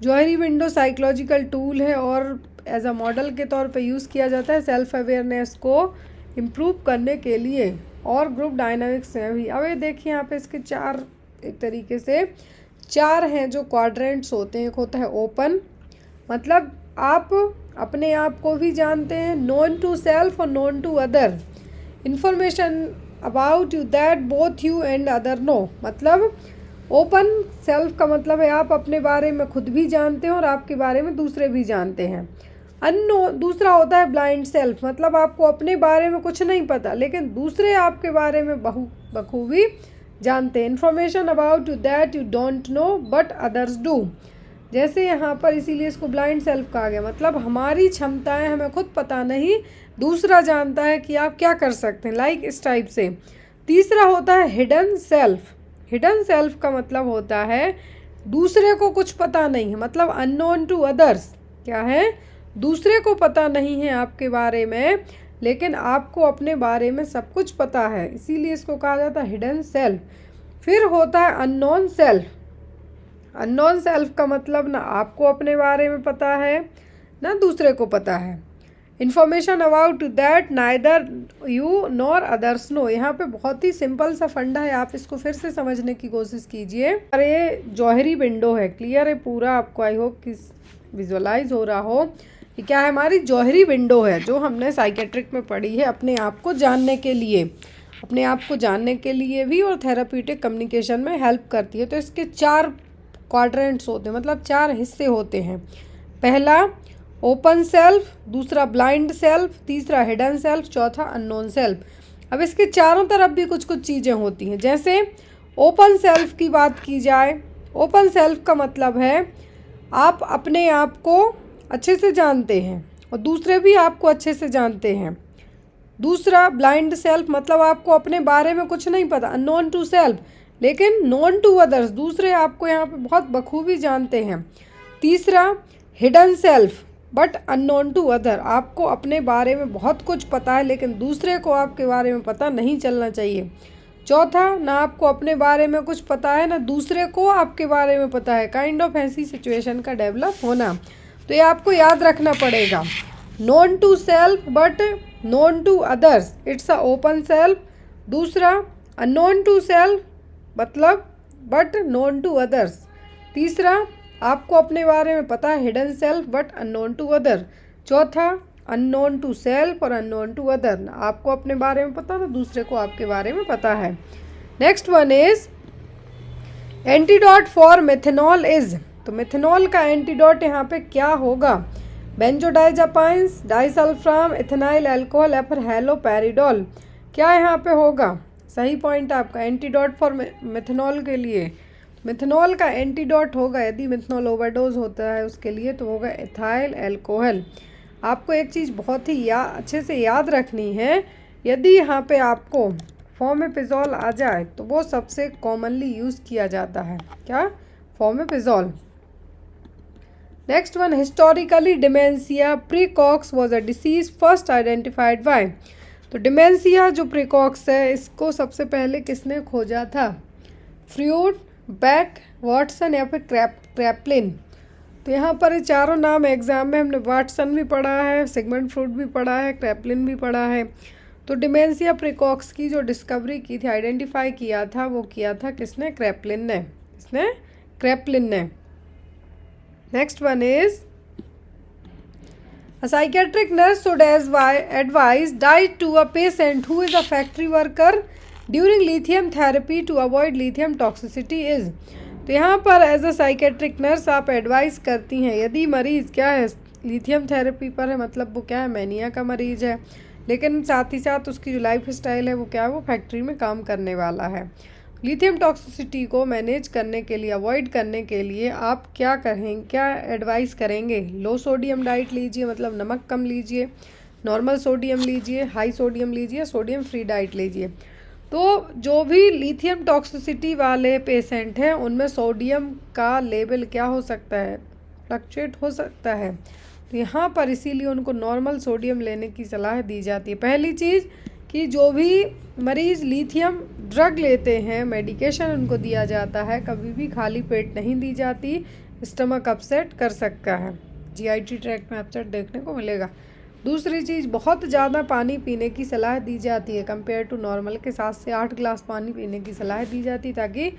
जौहरी विंडो साइकोलॉजिकल टूल है और एज अ मॉडल के तौर पे यूज़ किया जाता है सेल्फ अवेयरनेस को इम्प्रूव करने के लिए, और ग्रुप डायनामिक्स में भी। अब ये देखिए यहाँ पे इसके चार, एक तरीके से चार हैं जो क्वाड्रेंट्स होते हैं। एक होता है ओपन, मतलब आप अपने आप को भी जानते हैं, नोन टू सेल्फ और known to other, information about you that both you and other know. मतलब ओपन सेल्फ का मतलब है आप अपने बारे में खुद भी जानते हैं और आपके बारे में दूसरे भी जानते हैं। अननो दूसरा होता है ब्लाइंड सेल्फ, मतलब आपको अपने बारे में कुछ नहीं पता लेकिन दूसरे आपके बारे में बखूबी जानते हैं। Information about you that you don't know but others do. जैसे यहाँ पर इसीलिए इसको ब्लाइंड सेल्फ कहा गया, मतलब हमारी क्षमताएं हमें खुद पता नहीं, दूसरा जानता है कि आप क्या कर सकते हैं, लाइक इस टाइप से। तीसरा होता है हिडन सेल्फ। हिडन सेल्फ का मतलब होता है दूसरे को कुछ पता नहीं है, मतलब अननोन टू अदर्स। क्या है? दूसरे को पता नहीं है आपके बारे में, लेकिन आपको अपने बारे में सब कुछ पता है, इसीलिए इसको कहा जाता है हिडन सेल्फ। फिर होता है अननोन सेल्फ। अननोन सेल्फ का मतलब ना आपको अपने बारे में पता है ना दूसरे को पता है। Information about that neither you nor others know. यहाँ पे बहुत ही सिंपल सा फंडा है, आप इसको फिर से समझने की कोशिश कीजिए। अरे जौहरी विंडो है, क्लियर है पूरा आपको, आई होप कि विजुअलाइज हो रहा हो। ये क्या है, हमारी जौहरी विंडो है जो हमने साइकेट्रिक में पढ़ी है अपने आप को जानने के लिए, अपने आप को जानने के लिए भी और थेराप्यूटिक कम्युनिकेशन में हेल्प करती है। तो इसके 4 क्वाड्रेंट्स होते हैं, मतलब 4 हिस्से होते हैं। पहला ओपन सेल्फ, दूसरा ब्लाइंड सेल्फ, तीसरा हिडन सेल्फ, चौथा अननोन सेल्फ। अब इसके चारों तरफ भी कुछ कुछ चीज़ें होती हैं। जैसे ओपन सेल्फ की बात की जाए, ओपन सेल्फ का मतलब है आप अपने आप को अच्छे से जानते हैं और दूसरे भी आपको अच्छे से जानते हैं। दूसरा ब्लाइंड सेल्फ, मतलब आपको अपने बारे में कुछ नहीं पता, अननोन टू सेल्फ, लेकिन नोन टू अदर्स, दूसरे आपको यहाँ पे बहुत बखूबी जानते हैं। तीसरा hidden self, but unknown to other, आपको अपने बारे में बहुत कुछ पता है लेकिन दूसरे को आपके बारे में पता नहीं चलना चाहिए। चौथा, ना आपको अपने बारे में कुछ पता है ना दूसरे को आपके बारे में पता है, काइंड ऑफ ऐसी सिचुएशन का डेवलप होना। तो ये आपको याद रखना पड़ेगा, known to self but known to others, it's a open self. दूसरा अननोन टू सेल्फ मतलब बट नोन टू अदर्स। तीसरा आपको अपने बारे में पता है, hidden self but unknown to other. चौथा अननोन टू सेल्फ और अननोन टू अदर, आपको अपने बारे में पता ना दूसरे को आपके बारे में पता है। Next one is antidote for methanol is. तो मेथनॉल का एंटीडोट यहाँ पे क्या होगा, बेंजोडाइजापाइंस, डाइसल्फ्राम, इथेनाइल अल्कोहल या फिर हेलोपेरिडोल, क्या यहाँ पे होगा? सही पॉइंट आपका, एंटीडोट फॉर मेथनॉल के लिए मेथनॉल का एंटीडोट होगा, यदि मेथनॉल ओवरडोज होता है उसके लिए तो होगा इथाइल अल्कोहल। आपको एक चीज़ बहुत ही अच्छे से याद रखनी है, यदि यहाँ पे आपको फॉर्मेपिज़ोल आ जाए तो वो सबसे कॉमनली यूज़ किया जाता है, क्या? Fomepizole. Next one, historically dementia praecox was a disease first identified by. तो डिमेंशिया जो प्रीकॉक्स है इसको सबसे पहले किसने खोजा था? फ्रूड, बैक, वाटसन या फिर क्रैपलिन। तो यहाँ पर ये चारों नाम एग्जाम में हमने वाटसन भी पढ़ा है, सिगमंड फ्रूड भी पढ़ा है, क्रैपलिन भी पढ़ा है। तो डिमेंशिया प्रीकॉक्स की जो डिस्कवरी की थी, आइडेंटिफाई किया था, वो किया था किसने? क्रैपलिन ने। किसने? क्रैपलिन ने। Next one is a psychiatric nurse should advise diet to a patient who is a factory worker during lithium therapy to avoid lithium toxicity is। तो यहाँ पर एज अ साइकेट्रिक नर्स आप एडवाइस करती हैं, यदि मरीज़ क्या है लिथियम थेरेपी पर है, मतलब वो क्या है मैनिया का मरीज़ है, लेकिन साथ ही साथ उसकी जो लाइफ स्टाइल है वो क्या है, वो फैक्ट्री में काम करने वाला है। लिथियम टॉक्सिसिटी को मैनेज करने के लिए, अवॉइड करने के लिए आप क्या करें, क्या एडवाइस करेंगे? लो सोडियम डाइट लीजिए, मतलब नमक कम लीजिए, नॉर्मल सोडियम लीजिए, हाई सोडियम लीजिए, सोडियम फ्री डाइट लीजिए। तो जो भी लिथियम टॉक्सिसिटी वाले पेशेंट हैं उनमें सोडियम का लेवल क्या हो सकता है? फ्लक्चुएट हो सकता है। तो यहाँ पर इसीलिए उनको नॉर्मल सोडियम लेने की सलाह दी जाती है। पहली चीज़ कि जो भी मरीज़ लिथियम ड्रग लेते हैं, मेडिकेशन उनको दिया जाता है, कभी भी खाली पेट नहीं दी जाती, स्टमक अपसेट कर सकता है, जीआईटी ट्रैक्ट में अपसेट देखने को मिलेगा। दूसरी चीज़, बहुत ज़्यादा पानी पीने की सलाह दी जाती है, कंपेयर टू नॉर्मल के 7 से 8 ग्लास पानी पीने की सलाह दी जाती है ताकि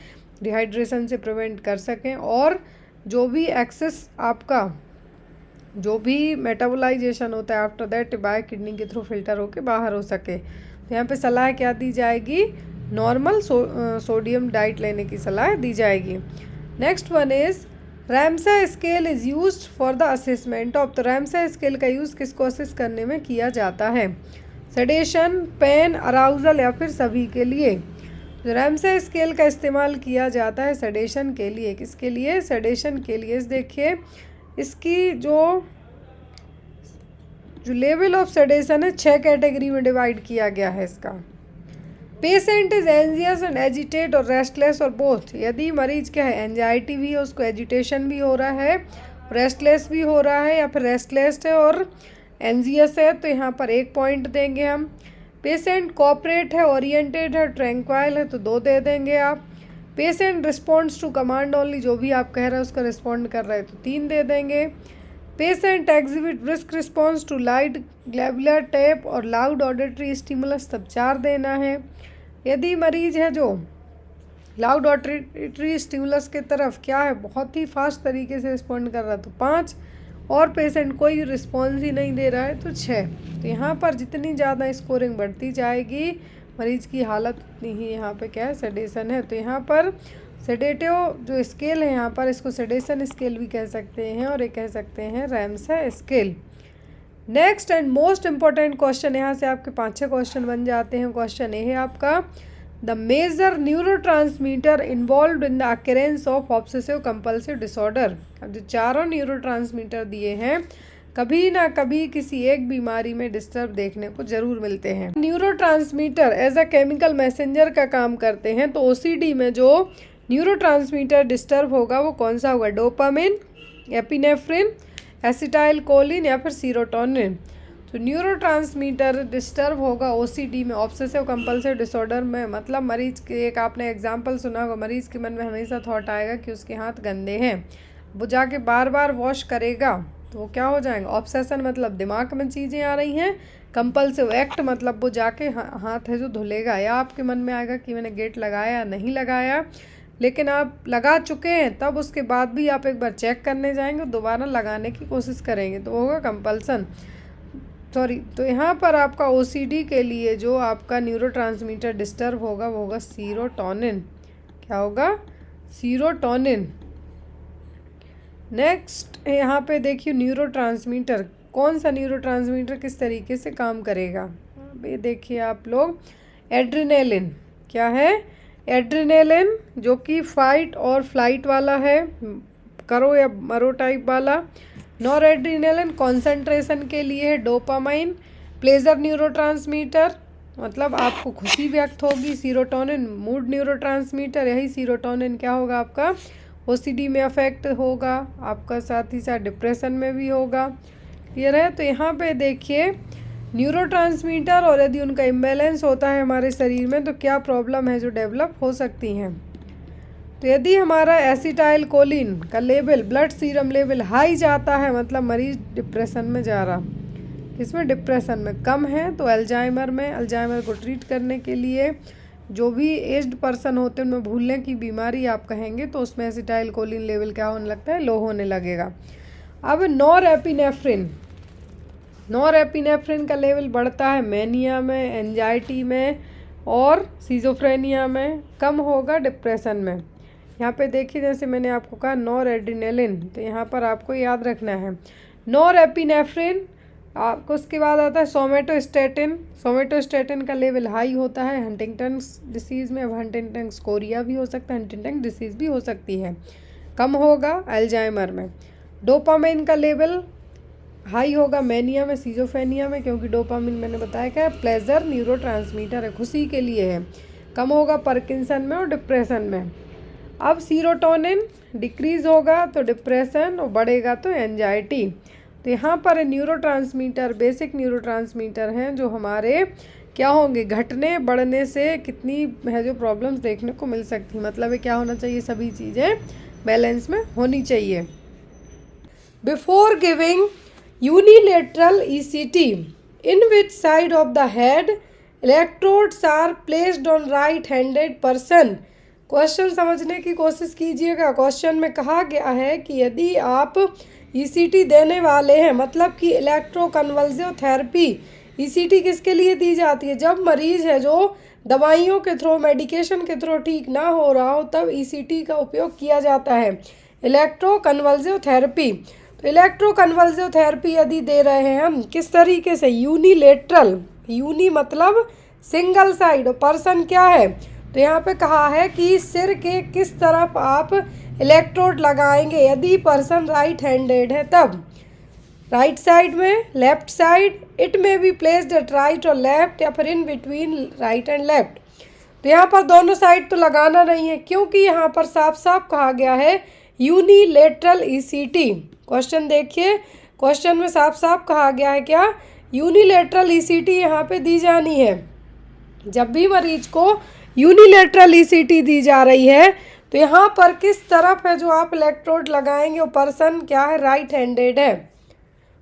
डिहाइड्रेशन से प्रिवेंट कर सकें और जो भी एक्सेस आपका जो भी मेटाबोलाइजेशन होता है आफ्टर दैट बाय किडनी के थ्रू फिल्टर होके बाहर हो सके। तो यहाँ पे सलाह क्या दी जाएगी? नॉर्मल सोडियम डाइट लेने की सलाह दी जाएगी। Next one is Ramsay scale is used for the assessment of. तो रैमसा स्केल का यूज़ किसको असेस करने में किया जाता है? सेडेशन, पेन, अराउजल या फिर सभी के लिए। रैमसा स्केल का इस्तेमाल किया जाता है सेडेशन के लिए। किसके लिए? सेडेशन के लिए। देखिए इसकी जो लेवल ऑफ सेडेशन है 6 कैटेगरी में डिवाइड किया गया है इसका। Patient is anxious and agitate और रेस्टलेस और बोथ। यदि मरीज क्या है, एंजाइटी भी है, उसको एजिटेशन भी हो रहा है, रेस्टलेस भी हो रहा है, या फिर रेस्टलेस है और एनजियस है तो यहाँ पर 1 पॉइंट देंगे हम। पेशेंट कोऑपरेट है, ओरिएंटेड है, ट्रैंक्वाइल है तो 2 दे देंगे आप। Patient responds to command only, जो भी आप कह रहे हैं उसका रिस्पॉन्ड कर रहे हैं तो 3 दे देंगे। Patient exhibit brisk response to light glabellar tap और लाउड ऑडिटरी स्टिमुलस, तब 4 देना है। यदि मरीज है जो लाउड ऑडिटरी स्टिमुलस के तरफ क्या है बहुत ही फास्ट तरीके से रिस्पॉन्ड कर रहा है तो 5, और पेशेंट कोई रिस्पॉन्स ही नहीं दे रहा है तो 6। तो यहाँ पर जितनी ज़्यादा स्कोरिंग बढ़ती जाएगी मरीज की हालत उतनी ही यहाँ पे क्या है सेडेशन है। तो यहाँ पर सेडेटिव जो स्केल है यहाँ पर इसको सेडेशन स्केल भी कह सकते हैं और ये कह सकते हैं Ramsay scale. Next and most important question, यहाँ से आपके 5-6 क्वेश्चन बन जाते हैं। क्वेश्चन ये है आपका, the major neurotransmitter involve in the occurrence of obsessive compulsive disorder. अब जो चारों न्यूरोट्रांसमीटर दिए हैं कभी ना कभी किसी एक बीमारी में डिस्टर्ब देखने को जरूर मिलते हैं। Neurotransmitter as a chemical messenger का काम करते हैं, तो ओसीडी में जो न्यूरोट्रांसमीटर डिस्टर्ब होगा वो कौन सा होगा, डोपामिन, एपिनेफ्रिन, एसिटाइल कोलिन या फिर सीरोटोनिन। तो न्यूरोट्रांसमीटर डिस्टर्ब होगा ओसीडी में, ऑब्सेसिव कंपल्सिव डिसऑर्डर में। मतलब मरीज के एक आपने एग्जांपल सुना होगा, मरीज के मन में हमेशा थॉट आएगा कि उसके हाथ गंदे हैं, वो जाके बार बार वॉश करेगा तो वो क्या हो जाएंगे, ऑब्सेशन मतलब दिमाग में चीज़ें आ रही हैं, कंपल्सिव एक्ट मतलब वो जाके हाथ है जो धुलेगा। या आपके मन में आएगा कि मैंने गेट लगाया नहीं लगाया, लेकिन आप लगा चुके हैं तब उसके बाद भी आप एक बार चेक करने जाएंगे, दोबारा लगाने की कोशिश करेंगे तो होगा कंपल्सन, सॉरी। तो यहाँ पर आपका ओसीडी के लिए जो आपका न्यूरोट्रांसमीटर डिस्टर्ब होगा वो होगा सीरोटोनिन। क्या होगा, सीरोटोनिन। नेक्स्ट यहाँ पे देखिए न्यूरोट्रांसमीटर, कौन सा न्यूरोट्रांसमीटर किस तरीके से काम करेगा। ये देखिए आप लोग, एड्रेनालिन क्या है, एड्रेनालिन जो कि फाइट और फ्लाइट वाला है, करो या मरो टाइप वाला। नॉर एड्रेनालिन कॉन्सेंट्रेशन के लिए है। डोपामाइन प्लेजर न्यूरोट्रांसमीटर, मतलब आपको खुशी व्यक्त होगी। सीरोटोनिन मूड न्यूरोट्रांसमीटर, यही सीरोटोनिन क्या होगा आपका ओसीडी में अफेक्ट होगा आपका, साथ ही साथ डिप्रेशन में भी होगा। क्लियर है। तो यहाँ पे देखिए न्यूरोट्रांसमीटर और यदि उनका इम्बैलेंस होता है हमारे शरीर में तो क्या प्रॉब्लम है जो डेवलप हो सकती हैं। तो यदि हमारा एसिटाइल कोलिन का level, blood serum level high जाता है, मतलब मरीज डिप्रेशन में जा रहा, इसमें डिप्रेशन में कम है, तो अल्जाइमर में, अल्जाइमर को ट्रीट करने के लिए जो भी एज्ड पर्सन होते हैं उनमें भूलने की बीमारी आप कहेंगे तो उसमें एसिटाइल कोलिन लेवल क्या होने लगता है, लो होने लगेगा। अब नॉरएपिनेफ्रिन, नॉरएपिनेफ्रिन का लेवल बढ़ता है मैनिया में, एंजाइटी में और सिजोफ्रेनिया में, कम होगा डिप्रेशन में। यहाँ पे देखिए जैसे मैंने आपको कहा नॉरएड्रेनालिन, तो यहाँ पर आपको याद रखना है नॉरएपिनेफ्रिन। आपको उसके बाद आता है सोमेटोस्टेटिन, सोमेटोस्टेटिन का लेवल हाई होता है हंटिंगटन्स डिसीज़ में। अब हंटिंगटन्स कोरिया भी हो सकता है, हंटिंगटन डिसीज़ भी हो सकती है, कम होगा अल्जाइमर में। डोपामाइन का लेवल हाई होगा मैनिया में, सिजोफ्रेनिया में, क्योंकि डोपामिन मैंने बताया क्या है, प्लेजर न्यूरोट्रांसमीटर है, खुशी के लिए है, कम होगा पार्किंसन में और डिप्रेशन में। अब सीरोटोनिन डिक्रीज़ होगा तो डिप्रेशन और बढ़ेगा तो एंजाइटी। तो यहाँ पर न्यूरोट्रांसमीटर बेसिक न्यूरोट्रांसमीटर हैं जो हमारे क्या होंगे, घटने बढ़ने से कितनी है जो प्रॉब्लम्स देखने को मिल सकती हैं। मतलब क्या होना चाहिए, सभी चीज़ें बैलेंस में होनी चाहिए। Before giving unilateral ECT in which side of the head electrodes are placed on right handed person. Question समझने की कोशिश कीजिएगा। क्वेश्चन में कहा गया है कि यदि आप ईसीटी देने वाले हैं, मतलब कि इलेक्ट्रोकन्वल्सिव थेरेपी, ईसीटी किसके लिए दी जाती है, जब मरीज है जो दवाइयों के थ्रू, मेडिकेशन के थ्रू ठीक ना हो रहा हो तब ईसीटी का उपयोग किया जाता है, इलेक्ट्रोकन्वल्सिव थेरेपी। तो इलेक्ट्रोकन्वल्सिव थेरेपी यदि दे रहे हैं हम किस तरीके से, यूनिलेटरल, यूनि मतलब सिंगल साइड, पर्सन क्या है, तो यहाँ पे कहा है कि सिर के किस तरफ आप इलेक्ट्रोड लगाएंगे। यदि पर्सन राइट हैंडेड है तब राइट साइड में, लेफ्ट साइड, इट में बी प्लेस्ड एट राइट और लेफ्ट, या फिर in between right and left. तो यहाँ पर दोनों साइड तो लगाना नहीं है, क्योंकि यहाँ पर साफ साफ कहा गया है यूनिलेटरल ईसीटी। क्वेश्चन देखिए, क्वेश्चन में साफ साफ कहा गया है क्या, यूनिलेटरल ईसीटी यहाँ पे दी जानी है। जब भी मरीज को यूनिलेटरल ईसीटी दी जा रही है तो यहाँ पर किस तरफ है जो आप इलेक्ट्रोड लगाएंगे वो पर्सन क्या है, राइट हैंडेड है।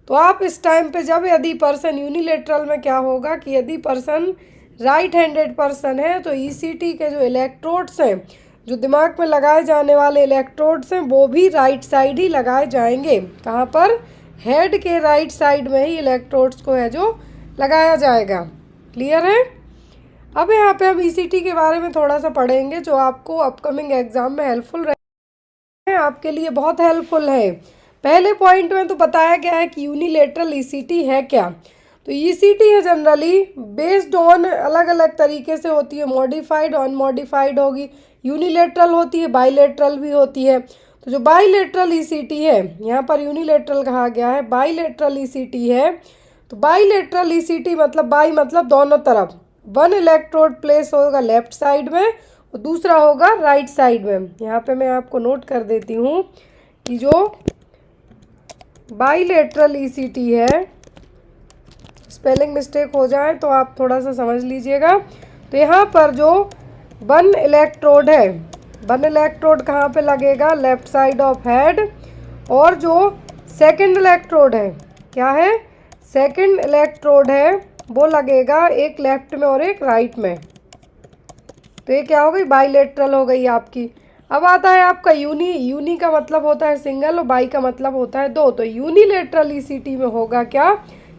तो आप इस टाइम पे जब यदि पर्सन यूनिलेटरल में क्या होगा कि यदि पर्सन राइट हैंडेड पर्सन है तो ईसीटी के जो इलेक्ट्रोड्स हैं, जो दिमाग में लगाए जाने वाले इलेक्ट्रोड्स हैं, वो भी राइट साइड ही लगाए जाएंगे। कहाँ पर, हेड के राइट साइड में ही इलेक्ट्रोड्स को है जो लगाया जाएगा। क्लियर है। अब यहाँ पे हम ईसीटी के बारे में थोड़ा सा पढ़ेंगे जो आपको अपकमिंग एग्जाम में हेल्पफुल रहे, आपके लिए बहुत हेल्पफुल है। पहले पॉइंट में तो बताया गया है कि यूनिलेटरल ईसीटी है क्या। तो ईसीटी है जनरली बेस्ड ऑन, अलग अलग तरीके से होती है, मॉडिफाइड, अनमॉडिफाइड होगी, यूनिलेटरल होती है, बाईलेटरल भी होती है। तो जो बाईलेटरल ईसीटी है, यहाँ पर यूनिलेटरल कहा गया है, बाईलेटरल ईसीटी है। तो बाईलेटरल ईसीटी मतलब बाई मतलब दोनों तरफ, वन इलेक्ट्रोड प्लेस होगा लेफ्ट साइड में और दूसरा होगा राइट साइड में। यहाँ पे मैं आपको नोट कर देती हूँ कि जो बाईलेटरल ईसीटी है, स्पेलिंग मिस्टेक हो जाए तो आप थोड़ा सा समझ लीजिएगा। तो यहाँ पर जो वन इलेक्ट्रोड है, वन इलेक्ट्रोड कहाँ पे लगेगा, लेफ्ट साइड ऑफ हेड, और जो सेकंड इलेक्ट्रोड है, क्या है, सेकंड इलेक्ट्रोड है, वो लगेगा एक लेफ्ट में और एक राइट में। तो ये क्या हो गई, बाईलेटरल हो गई आपकी। अब आता है आपका यूनी। यूनी का मतलब होता है सिंगल और बाई का मतलब होता है दो। तो यूनिलेटरल ईसीटी में होगा क्या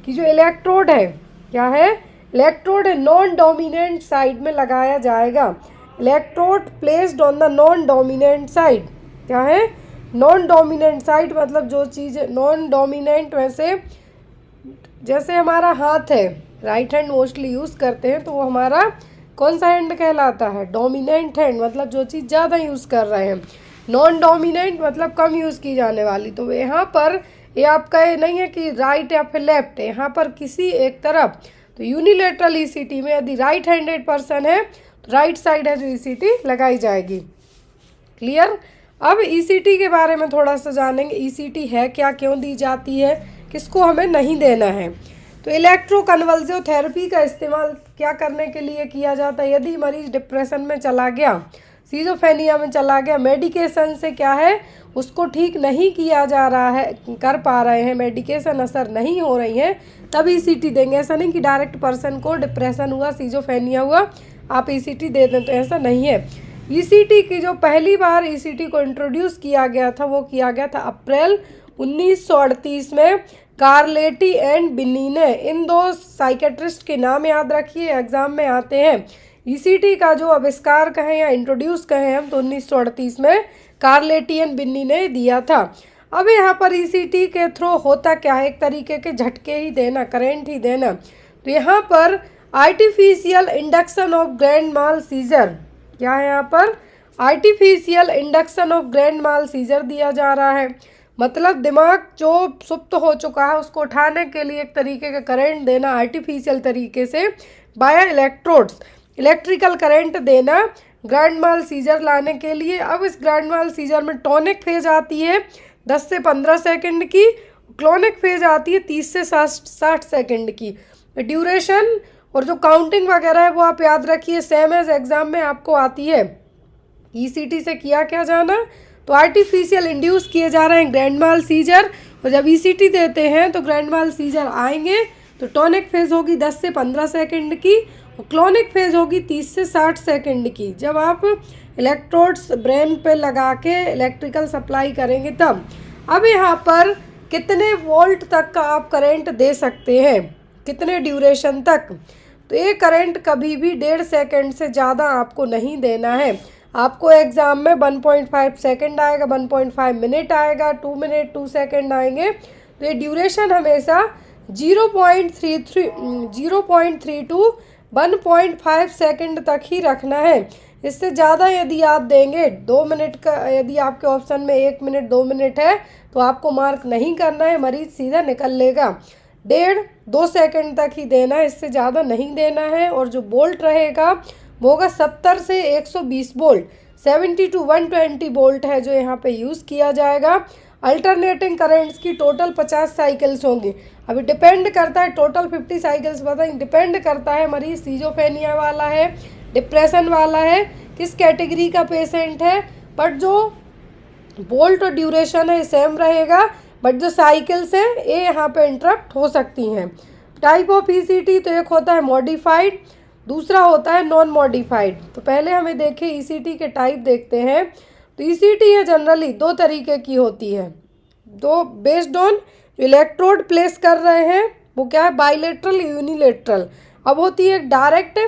कि जो इलेक्ट्रोड है, क्या है, इलेक्ट्रोड है नॉन डोमिनेंट साइड में लगाया जाएगा। Electrode placed on the non dominant side, क्या है, नॉन डोमिनेंट साइड मतलब जो चीज़ नॉन डोमिनेंट, वैसे जैसे हमारा हाथ है, राइट हैंड मोस्टली यूज़ करते हैं, तो वो हमारा कौन सा हैंड कहलाता है, डोमिनेंट हैंड, मतलब जो चीज़ ज़्यादा यूज़ कर रहे हैं। नॉन डोमिनेंट मतलब कम यूज़ की जाने वाली। तो यहाँ पर ये आपका ये नहीं है कि राइट या फिर लेफ्ट है, यहाँ पर किसी एक तरफ। तो यूनिलेटरल ईसीटी में यदि राइट हैंडेड पर्सन है तो राइट साइड है जो ईसीटी लगाई जाएगी। क्लियर। अब ईसीटी के बारे में थोड़ा सा जानेंगे, ईसीटी है क्या, क्यों दी जाती है, किसको हमें नहीं देना है। तो इलेक्ट्रोकन्वल्सिव थेरेपी का इस्तेमाल क्या करने के लिए किया जाता है, यदि मरीज डिप्रेशन में चला गया, सीजोफेनिया में चला गया, मेडिकेशन से क्या है उसको ठीक नहीं किया जा रहा है, कर पा रहे हैं, मेडिकेशन असर नहीं हो रही है, तब ईसीटी देंगे। ऐसा नहीं कि डायरेक्ट पर्सन को डिप्रेशन हुआ, सीजोफेनिया हुआ, आप ईसीटी दे दें, तो ऐसा नहीं है। ईसीटी की जो पहली बार ईसीटी को इंट्रोड्यूस किया गया था वो किया गया था अप्रैल 1938 में कार्लेटी एंड बिन्नी ने। इन दो साइकेट्रिस्ट के नाम याद रखिए, एग्जाम में आते हैं। ईसीटी का जो आविष्कार कहें या इंट्रोड्यूस कहें हम, तो 1938 में कार्लेटी एंड बिन्नी ने दिया था। अब यहाँ पर ईसीटी के थ्रू होता क्या है, एक तरीके के झटके ही देना, करंट ही देना। तो यहाँ पर artificial induction of grand mal seizure, क्या है यहाँ पर, artificial induction of grand mal seizure दिया जा रहा है। मतलब दिमाग जो सुप्त हो चुका है उसको उठाने के लिए एक तरीके का करंट देना आर्टिफिशियल तरीके से, बाया इलेक्ट्रोड्स, इलेक्ट्रिकल करंट देना ग्रैंड माल सीजर लाने के लिए। अब इस ग्रैंड माल सीजर में टॉनिक फेज आती है 10 से 15 सेकंड की, क्लोनिक फेज आती है 30 से 60 सेकंड की। ड्यूरेशन और जो काउंटिंग वगैरह है वो आप याद रखिए, सेम एज एग्जाम में आपको आती है। ईसीटी से किया क्या जाना, तो आर्टिफिशियल इंड्यूस किए जा रहे हैं ग्रैंड माल सीजर, और जब ईसीटी देते हैं तो ग्रैंड माल सीजर आएंगे तो टॉनिक फेज होगी 10 से 15 सेकंड की और क्लोनिक फेज होगी 30 से 60 सेकंड की। जब आप इलेक्ट्रोड्स ब्रेन पे लगा के इलेक्ट्रिकल सप्लाई करेंगे तब। अब यहाँ पर कितने वोल्ट तक का आप करंट दे सकते हैं, कितने ड्यूरेशन तक, तो ये करंट कभी भी 1.5 सेकंड से ज़्यादा आपको नहीं देना है। आपको एग्ज़ाम में 1.5 सेकंड आएगा, 1.5 मिनट आएगा, 2 मिनट 2 सेकंड आएंगे। तो ये ड्यूरेशन हमेशा 0.3 टू 1.5 सेकंड तक ही रखना है। इससे ज़्यादा यदि आप देंगे, 2 मिनट का यदि आपके ऑप्शन में 1 मिनट 2 मिनट है तो आपको मार्क नहीं करना है, मरीज सीधा निकल लेगा। 1.5-2 सेकंड तक ही देना है, इससे ज़्यादा नहीं देना है। और जो बोल्ट रहेगा वो होगा 70 से 120 बोल्ट, 70 to 120 बोल्ट है जो यहाँ पे यूज़ किया जाएगा। अल्टरनेटिंग करेंट्स की टोटल 50 साइकिल्स होंगी। अभी डिपेंड करता है, टोटल 50 साइकिल्स बताएं, डिपेंड करता है मरीज सीजोफ्रेनिया वाला है, डिप्रेशन वाला है, किस कैटेगरी का पेशेंट है। बट जो बोल्ट और ड्यूरेशन है सेम रहेगा, बट जो साइकिल्स हैं ये यहाँ पे इंटरप्ट हो सकती हैं। टाइप ऑफ ईसीटी तो एक होता है मॉडिफाइड, दूसरा होता है नॉन मॉडिफाइड। तो पहले हमें देखें ईसीटी के टाइप देखते हैं। तो ईसीटी है जनरली दो तरीके की होती है, दो बेस्ड ऑन इलेक्ट्रोड प्लेस कर रहे हैं, वो क्या है बाइलेटरल यूनिलेटरल। अब होती है डायरेक्ट,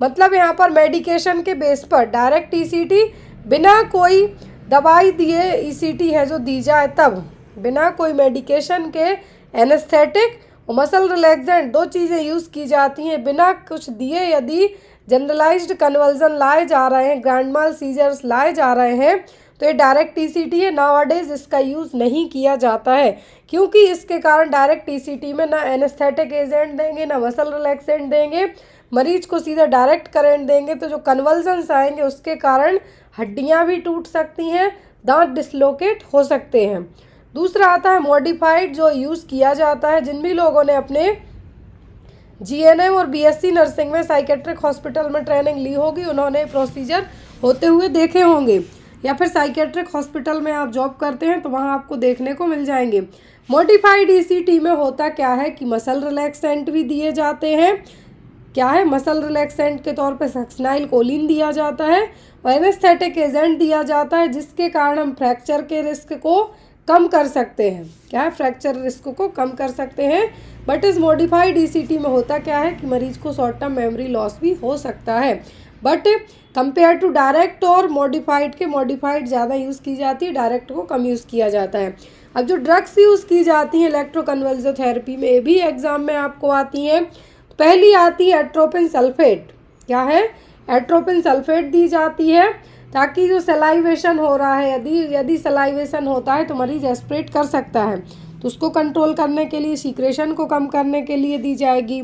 मतलब यहाँ पर मेडिकेशन के बेस पर डायरेक्ट ईसीटी, बिना कोई दवाई दिए ईसीटी है जो दी जाए तब, बिना कोई मेडिकेशन के एनेस्थेटिक और मसल रिलैक्सेंट दो चीज़ें यूज़ की जाती हैं, बिना कुछ दिए यदि जनरलाइज्ड कन्वल्जन लाए जा रहे हैं, ग्रैंड माल सीजर्स लाए जा रहे हैं, तो ये डायरेक्ट ईसीटी है। नाउअडेज इसका यूज़ नहीं किया जाता है, क्योंकि इसके कारण डायरेक्ट ईसीटी में ना एनेस्थेटिक एजेंट देंगे ना मसल रिलैक्सेंट देंगे, मरीज को सीधा डायरेक्ट करंट देंगे, तो जो कन्वल्जन्स आएंगे उसके कारण हड्डियाँ भी टूट सकती हैं, दांत डिसलोकेट हो सकते हैं। दूसरा आता है मॉडिफाइड, जो यूज़ किया जाता है जिन भी लोगों ने अपने जीएनएम और बीएससी नर्सिंग में साइकेट्रिक हॉस्पिटल में ट्रेनिंग ली होगी, उन्होंने प्रोसीजर होते हुए देखे होंगे, या फिर साइकेट्रिक हॉस्पिटल में आप जॉब करते हैं तो वहाँ आपको देखने को मिल जाएंगे। मॉडिफाइड ईसीटी में होता क्या है कि मसल रिलैक्सेंट भी दिए जाते हैं, क्या है मसल रिलैक्सेंट के तौर पे सक्सिनाइल कोलिन दिया जाता है और एनेस्थेटिक एजेंट दिया जाता है, जिसके कारण हम फ्रैक्चर के रिस्क को कम कर सकते हैं। क्या है फ्रैक्चर रिस्क को कम कर सकते हैं। बट इस मॉडिफाइड ईसीटी में होता क्या है कि मरीज को शॉर्ट टर्म मेमोरी लॉस भी हो सकता है। बट कंपेयर टू डायरेक्ट और मॉडिफाइड के, मॉडिफाइड ज़्यादा यूज़ की जाती है, डायरेक्ट को कम यूज़ किया जाता है। अब जो ड्रग्स यूज़ की जाती हैं इलेक्ट्रोकन्वल्सिव में, ये भी एग्जाम में आपको आती हैं। पहली आती है एट्रोपिन सल्फेट। क्या है? एट्रोपिन सल्फेट दी जाती है ताकि जो सलाइवेशन हो रहा है, यदि सलाइवेशन होता है तो मरीज एस्पिरेट कर सकता है, तो उसको कंट्रोल करने के लिए, सीक्रेशन को कम करने के लिए दी जाएगी।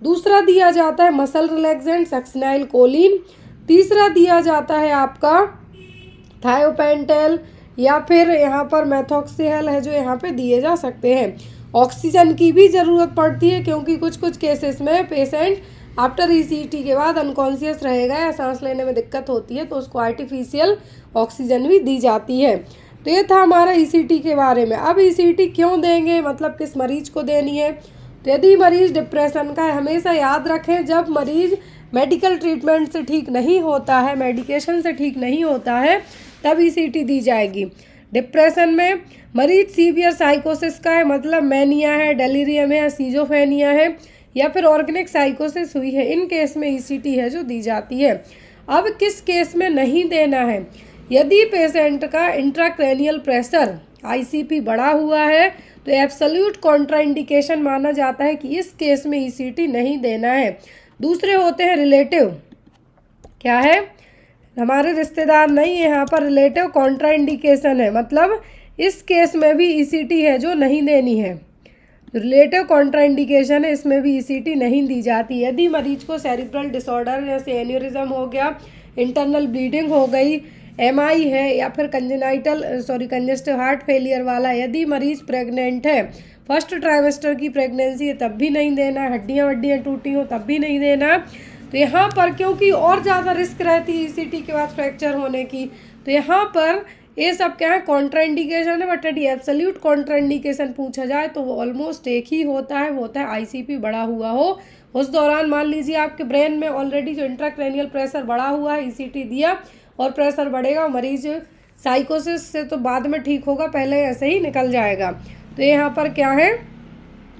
दूसरा दिया जाता है मसल रिलैक्सेंट सक्सिनाइल कोलिन। तीसरा दिया जाता है आपका थायोपेंटेल या फिर यहाँ पर मेथोक्सियल है, जो यहाँ पे दिए जा सकते हैं। ऑक्सीजन की भी ज़रूरत पड़ती है, क्योंकि कुछ कुछ केसेस में पेशेंट आफ्टर ईसीटी के बाद अनकॉन्शियस रहेगा या सांस लेने में दिक्कत होती है, तो उसको आर्टिफिशियल ऑक्सीजन भी दी जाती है। तो ये था हमारा ईसीटी के बारे में। अब ईसीटी क्यों देंगे, मतलब किस मरीज को देनी है। तो यदि मरीज डिप्रेशन का है, हमेशा याद रखें जब मरीज मेडिकल ट्रीटमेंट से ठीक नहीं होता है, मेडिकेशन से ठीक नहीं होता है, तब ईसीटी दी जाएगी। डिप्रेशन में मरीज सीवियर साइकोसिस का है, मतलब मैनिया है, डेलीरियम है, सीजोफ्रेनिया है या फिर ऑर्गेनिक साइकोसिस हुई है, इन केस में ईसीटी है जो दी जाती है। अब किस केस में नहीं देना है, यदि पेशेंट का इंट्राक्रैनियल प्रेशर आईसीपी बढ़ा हुआ है तो एब्सोल्यूट कॉन्ट्राइंडिकेशन माना जाता है कि इस केस में ईसीटी नहीं देना है। दूसरे होते हैं रिलेटिव। क्या है? हमारे रिश्तेदार नहीं, यहाँ पर रिलेटिव कॉन्ट्राइंडिकेशन है, मतलब इस केस में भी ईसीटी है जो नहीं देनी है। रिलेटिव कॉन्ट्राइंडिकेशन है, इसमें भी ईसीटी नहीं दी जाती। यदि मरीज को सेरिब्रल डिसऑर्डर जैसे एन्यूरिज्म हो गया, इंटरनल ब्लीडिंग हो गई, एमआई है या फिर कंजेस्टिव हार्ट फेलियर वाला, यदि मरीज प्रेग्नेंट है, फर्स्ट ट्राइमेस्टर की प्रेगनेंसी है, तब भी नहीं देना। हड्डियाँ टूटी हो तब भी नहीं देना। तो यहाँ पर क्योंकि और ज़्यादा रिस्क रहती है ईसीटी के बाद फ्रैक्चर होने की, तो यहाँ पर ये सब क्या है कॉन्ट्राइंडिकेशन है। बट यदि एब्सोल्यूट कॉन्ट्राइंडिकेशन पूछा जाए तो वो ऑलमोस्ट एक ही होता है, वो होता है आईसीपी बढ़ा हुआ हो। उस दौरान मान लीजिए आपके ब्रेन में ऑलरेडी जो इंट्राक्रैनियल प्रेशर बढ़ा हुआ है, ईसीटी दिया और प्रेशर बढ़ेगा, मरीज साइकोसिस से तो बाद में ठीक होगा, पहले ऐसे ही निकल जाएगा। तो यहाँ पर क्या है,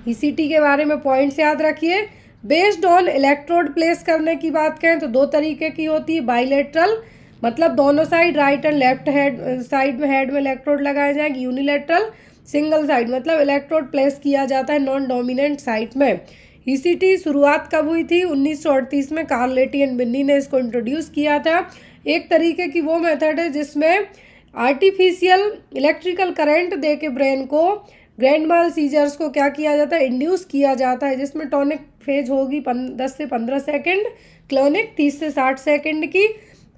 ईसीटी के बारे में पॉइंट्स याद रखिए। बेस्ड ऑन इलेक्ट्रोड प्लेस करने की बात करें तो दो तरीके की होती है। बाइलेटरल मतलब दोनों side, right and left side में हेड में इलेक्ट्रोड लगाए जाएंगे। यूनिलेटरल सिंगल साइड मतलब इलेक्ट्रोड प्लेस किया जाता है नॉन डोमिनेंट साइट में। ईसीटी शुरुआत कब हुई थी? 1938 में कार्लेटी एंड बिन्नी ने इसको इंट्रोड्यूस किया था। एक तरीके की वो मेथड है जिसमें आर्टिफिशियल इलेक्ट्रिकल करंट दे के ब्रेन को, ग्रैंड माल सीजर्स को क्या किया जाता है, इंड्यूस किया जाता है, जिसमें टॉनिक फेज होगी 10 से 15 सेकंड, क्लोनिक 30 से 60 सेकंड की।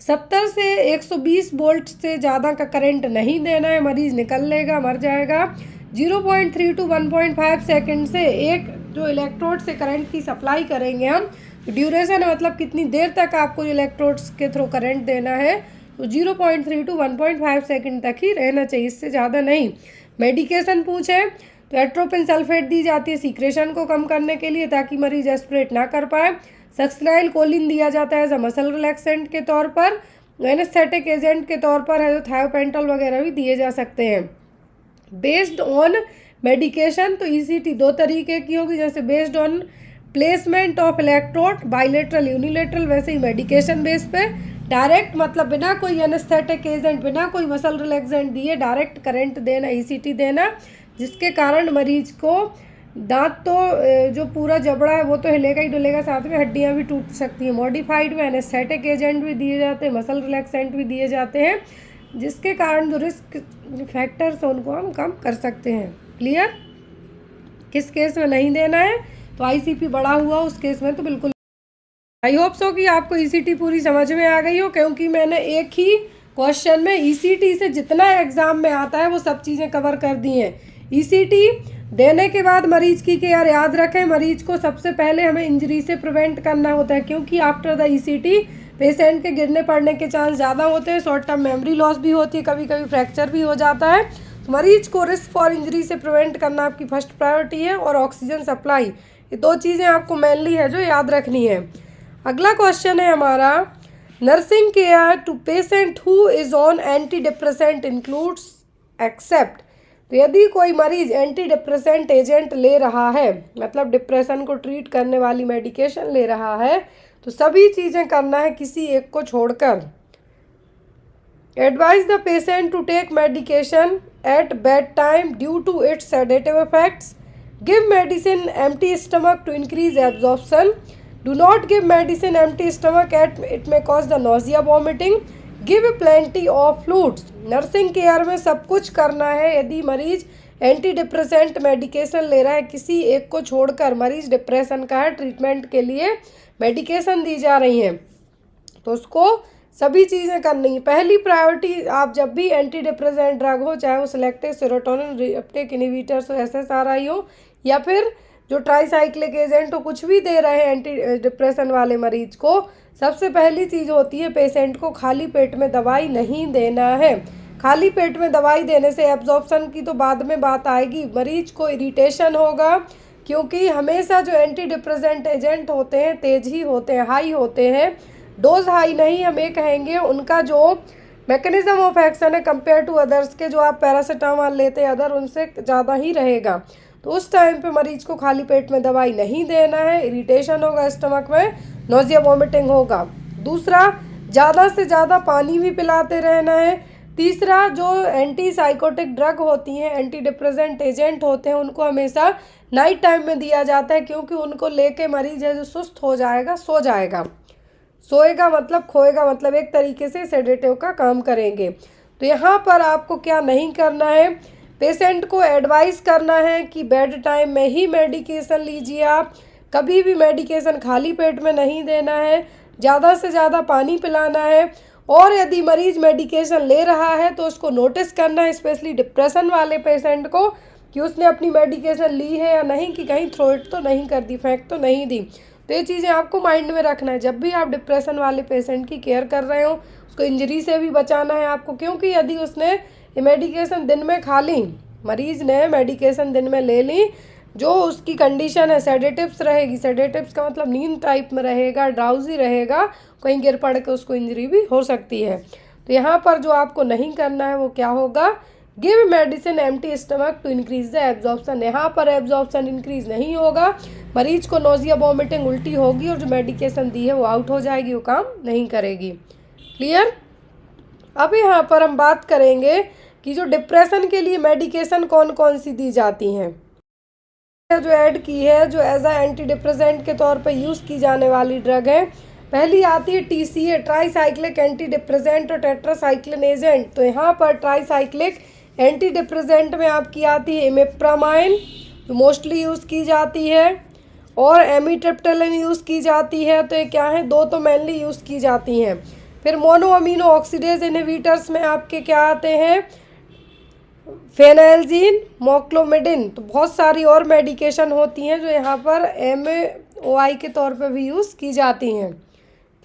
70 से 120 वोल्ट से ज़्यादा का करंट नहीं देना है, मरीज निकल लेगा, मर जाएगा। 0.3 to 1.5 सेकंड से एक जो इलेक्ट्रोड से करंट की सप्लाई करेंगे हम, ड्यूरेशन है मतलब कितनी देर तक आपको इलेक्ट्रोड्स के थ्रू करंट देना है, तो 0.3 to 1.5 सेकंड तक ही रहना चाहिए, इससे ज़्यादा नहीं। मेडिकेशन पूछे तो एट्रोपिन सल्फेट दी जाती है सीक्रेशन को कम करने के लिए, ताकि मरीज एस्पिरेट ना कर पाए। सक्सनाइल कोलिन दिया जाता है एज अ मसल रिलैक्सेंट के तौर पर। एनेस्थेटिक एजेंट के तौर पर है जो थायोपेंटल वगैरह भी दिए जा सकते हैं। बेस्ड ऑन मेडिकेशन तो ईसीटी दो तरीके की होगी, जैसे based on placement of electrode bilateral unilateral, वैसे ही मेडिकेशन बेस पे डायरेक्ट मतलब बिना कोई एनेस्थेटिक एजेंट, बिना कोई मसल रिलैक्सेंट दिए डायरेक्ट करंट देना, ईसीटी देना, जिसके कारण मरीज को दांत तो जो पूरा जबड़ा है वो तो हिलेगा ही डुलेगा, साथ में हड्डियां भी टूट सकती हैं। मॉडिफाइड में एनेस्थेटिक एजेंट भी दिए जाते हैं, मसल रिलैक्सेंट भी दिए जाते हैं, जिसके कारण जो रिस्क फैक्टर्स हैं उनको हम कम कर सकते हैं। क्लियर? किस केस में नहीं देना है, तो आईसीपी बढ़ा हुआ उस केस में तो बिल्कुल। आई होप सो कि आपको ईसीटी पूरी समझ में आ गई हो, क्योंकि मैंने एक ही क्वेश्चन में ईसीटी से जितना एग्जाम में आता है वो सब चीज़ें कवर कर दी हैं। ईसीटी देने के बाद मरीज की केयर याद रखें, मरीज को सबसे पहले हमें इंजरी से प्रिवेंट करना होता है, क्योंकि आफ्टर द ईसीटी पेशेंट के गिरने पड़ने के चांस ज़्यादा होते हैं, शॉर्ट टर्म मेमोरी लॉस भी होती है, कभी कभी फ्रैक्चर भी हो जाता है। तो मरीज को रिस्क फॉर इंजरी से प्रिवेंट करना आपकी फर्स्ट प्रायोरिटी है, और ऑक्सीजन सप्लाई, ये दो चीज़ें आपको मेनली है जो याद रखनी है। अगला क्वेश्चन है हमारा, nursing care to patient who is on antidepressant includes except. तो यदि कोई मरीज एंटी डिप्रेसेंट एजेंट ले रहा है, मतलब डिप्रेशन को ट्रीट करने वाली मेडिकेशन ले रहा है, तो सभी चीज़ें करना है किसी एक को छोड़कर। Advise the patient to take medication at bedtime due to its sedative effects. Give medicine empty stomach to increase absorption. Do not give medicine empty stomach at it may cause the nausea vomiting. Give plenty of fluids. Nursing care में सब कुछ करना है। यदि मरीज anti depressant medication ले रहा है, किसी एक को छोड़कर, मरीज डिप्रेशन का है, ट्रीटमेंट के लिए मेडिकेशन दी जा रही हैं, तो उसको सभी चीज़ें करनी है। पहली प्रायोरिटी, आप जब भी एंटी डिप्रेसेंट ड्रग हो, चाहे वो सिलेक्टिव सेरोटोनिन रिसेप्टर इनहिबिटर्स हो, एसएसआरआई हो, या फिर जो ट्राईसाइक्लिक एजेंट हो, कुछ भी दे रहे हैं एंटी डिप्रेशन वाले मरीज को, सबसे पहली चीज़ होती है पेशेंट को खाली पेट में दवाई नहीं देना है। खाली पेट में दवाई देने से एब्जॉर्प्शन की तो बाद में बात आएगी, मरीज को इरिटेशन होगा, क्योंकि हमेशा जो एंटी डिप्रेसेंट एजेंट होते हैं तेज ही होते हैं, हाई होते हैं, डोज हाई नहीं हम ये कहेंगे, उनका जो मैकेनिज्म ऑफ एक्शन है कंपेयर टू अदर्स के, जो आप पैरासीटामोल लेते हैं अदर, उनसे ज़्यादा ही रहेगा। तो उस टाइम पे मरीज को खाली पेट में दवाई नहीं देना है, इरिटेशन होगा स्टमक में, नोजिया वॉमिटिंग होगा। दूसरा, ज़्यादा से ज़्यादा पानी भी पिलाते रहना है। तीसरा, जो एंटी साइकोटिक ड्रग होती हैं, एंटी डिप्रेसेंट एजेंट होते हैं, उनको हमेशा नाइट टाइम में दिया जाता है, क्योंकि उनको लेके मरीज है जो सुस्त हो जाएगा, सो जाएगा। सोएगा मतलब खोएगा, मतलब एक तरीके से सेडेटिव का काम करेंगे। तो यहाँ पर आपको क्या नहीं करना है, पेशेंट को एडवाइस करना है कि बेड टाइम में ही मेडिकेशन लीजिए आप, कभी भी मेडिकेशन खाली पेट में नहीं देना है, ज़्यादा से ज़्यादा पानी पिलाना है। और यदि मरीज मेडिकेशन ले रहा है तो उसको नोटिस करना है, स्पेशली डिप्रेशन वाले पेशेंट को, कि उसने अपनी मेडिकेशन ली है या नहीं, कि कहीं थ्रो इट तो नहीं कर दी, फेंक तो नहीं दी। तो ये चीज़ें आपको माइंड में रखना है जब भी आप डिप्रेशन वाले पेशेंट की केयर कर रहे हो। उसको इंजरी से भी बचाना है आपको, क्योंकि यदि उसने ये मेडिकेशन दिन में खा ली, मरीज ने मेडिकेशन दिन में ले ली, जो उसकी कंडीशन है सेडेटिव्स रहेगी, सेडेटिव्स का मतलब नींद टाइप में रहेगा, ड्राउजी रहेगा, कहीं गिर पड़ के उसको इंजरी भी हो सकती है। तो यहाँ पर जो आपको नहीं करना है वो क्या होगा, give medicine empty stomach to increase the absorption. यहाँ पर एब्जॉर्प्शन इंक्रीज नहीं होगा, मरीज को नोजिया वॉमिटिंग उल्टी होगी, और जो मेडिकेशन दी है वो आउट हो जाएगी, वो काम नहीं करेगी। क्लियर? अब यहाँ पर हम बात करेंगे कि जो डिप्रेशन के लिए मेडिकेशन कौन कौन सी दी जाती हैं, जो ऐड की है, जो एज अ एंटी डिप्रेसेंट के तौर पर यूज़ की जाने वाली ड्रग है। पहली आती है TCA, ट्राईसाइक्लिक एंटी डिप्रेसेंट और टेट्रासाइक्लिन एजेंट। तो यहाँ पर ट्राईसाइक्लिक एंटी डिप्रेसेंट में आपकी आती है इमिप्रामाइन, जो मोस्टली यूज़ की जाती है, और एमिट्रिप्टिलिन यूज़ की जाती है। तो ये क्या है, दो तो मेनली यूज़ की जाती हैं। फिर मोनो अमीनो ऑक्सीडेज इनहिबिटर्स में आपके क्या आते हैं, फेनाइलजीन, मोक्लोमिडिन। तो बहुत सारी और मेडिकेशन होती हैं जो यहाँ पर MAOI के तौर पर भी यूज़ की जाती हैं।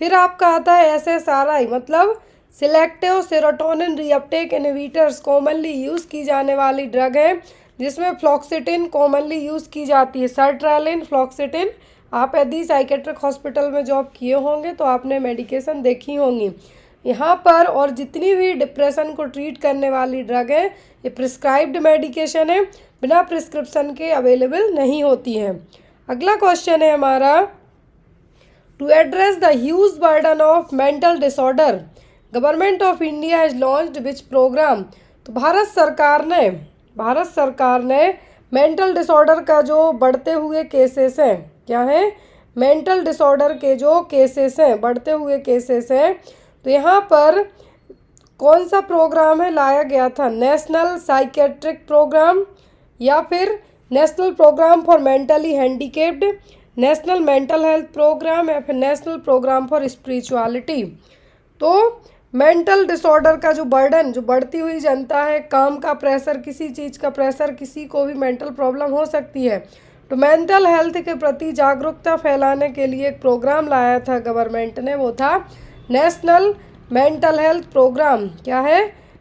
फिर आपका आता है SSRI, मतलब selective serotonin reuptake inhibitors, commonly use की जाने वाली ड्रग है, जिसमें फ्लॉक्सिटिन कॉमनली यूज़ की जाती है। सर्ट्रैलिन, फ्लॉक्सिटिन, आप यदि साइकेट्रिक हॉस्पिटल में जॉब किए होंगे तो आपने मेडिकेशन देखी होंगी यहाँ पर। और जितनी भी डिप्रेशन को ट्रीट करने वाली ड्रग है ये प्रिस्क्राइब्ड मेडिकेशन है, बिना प्रिस्क्रिप्शन के अवेलेबल नहीं होती है। अगला क्वेश्चन है हमारा, to address the huge burden of mental disorder government of India has launched which programme. तो भारत सरकार ने मेंटल डिसऑर्डर का जो बढ़ते हुए केसेस हैं, क्या है, मेंटल डिसऑर्डर के जो केसेस हैं, बढ़ते हुए केसेस हैं, तो यहाँ पर कौन सा प्रोग्राम है लाया गया था, नेशनल साइकेट्रिक प्रोग्राम, या फिर national programme for mentally handicapped, national mental health programme, या फिर नेशनल प्रोग्राम फॉर स्पिरिचुअलिटी। तो मेंटल डिसऑर्डर का जो बर्डन, जो बढ़ती हुई जनता है, काम का प्रेशर, किसी चीज़ का प्रेशर, किसी को भी मेंटल प्रॉब्लम हो सकती है, तो मेंटल हेल्थ के प्रति जागरूकता फैलाने के लिए एक प्रोग्राम लाया था गवर्नमेंट ने, वो था नेशनल मेंटल हेल्थ प्रोग्राम। क्या है,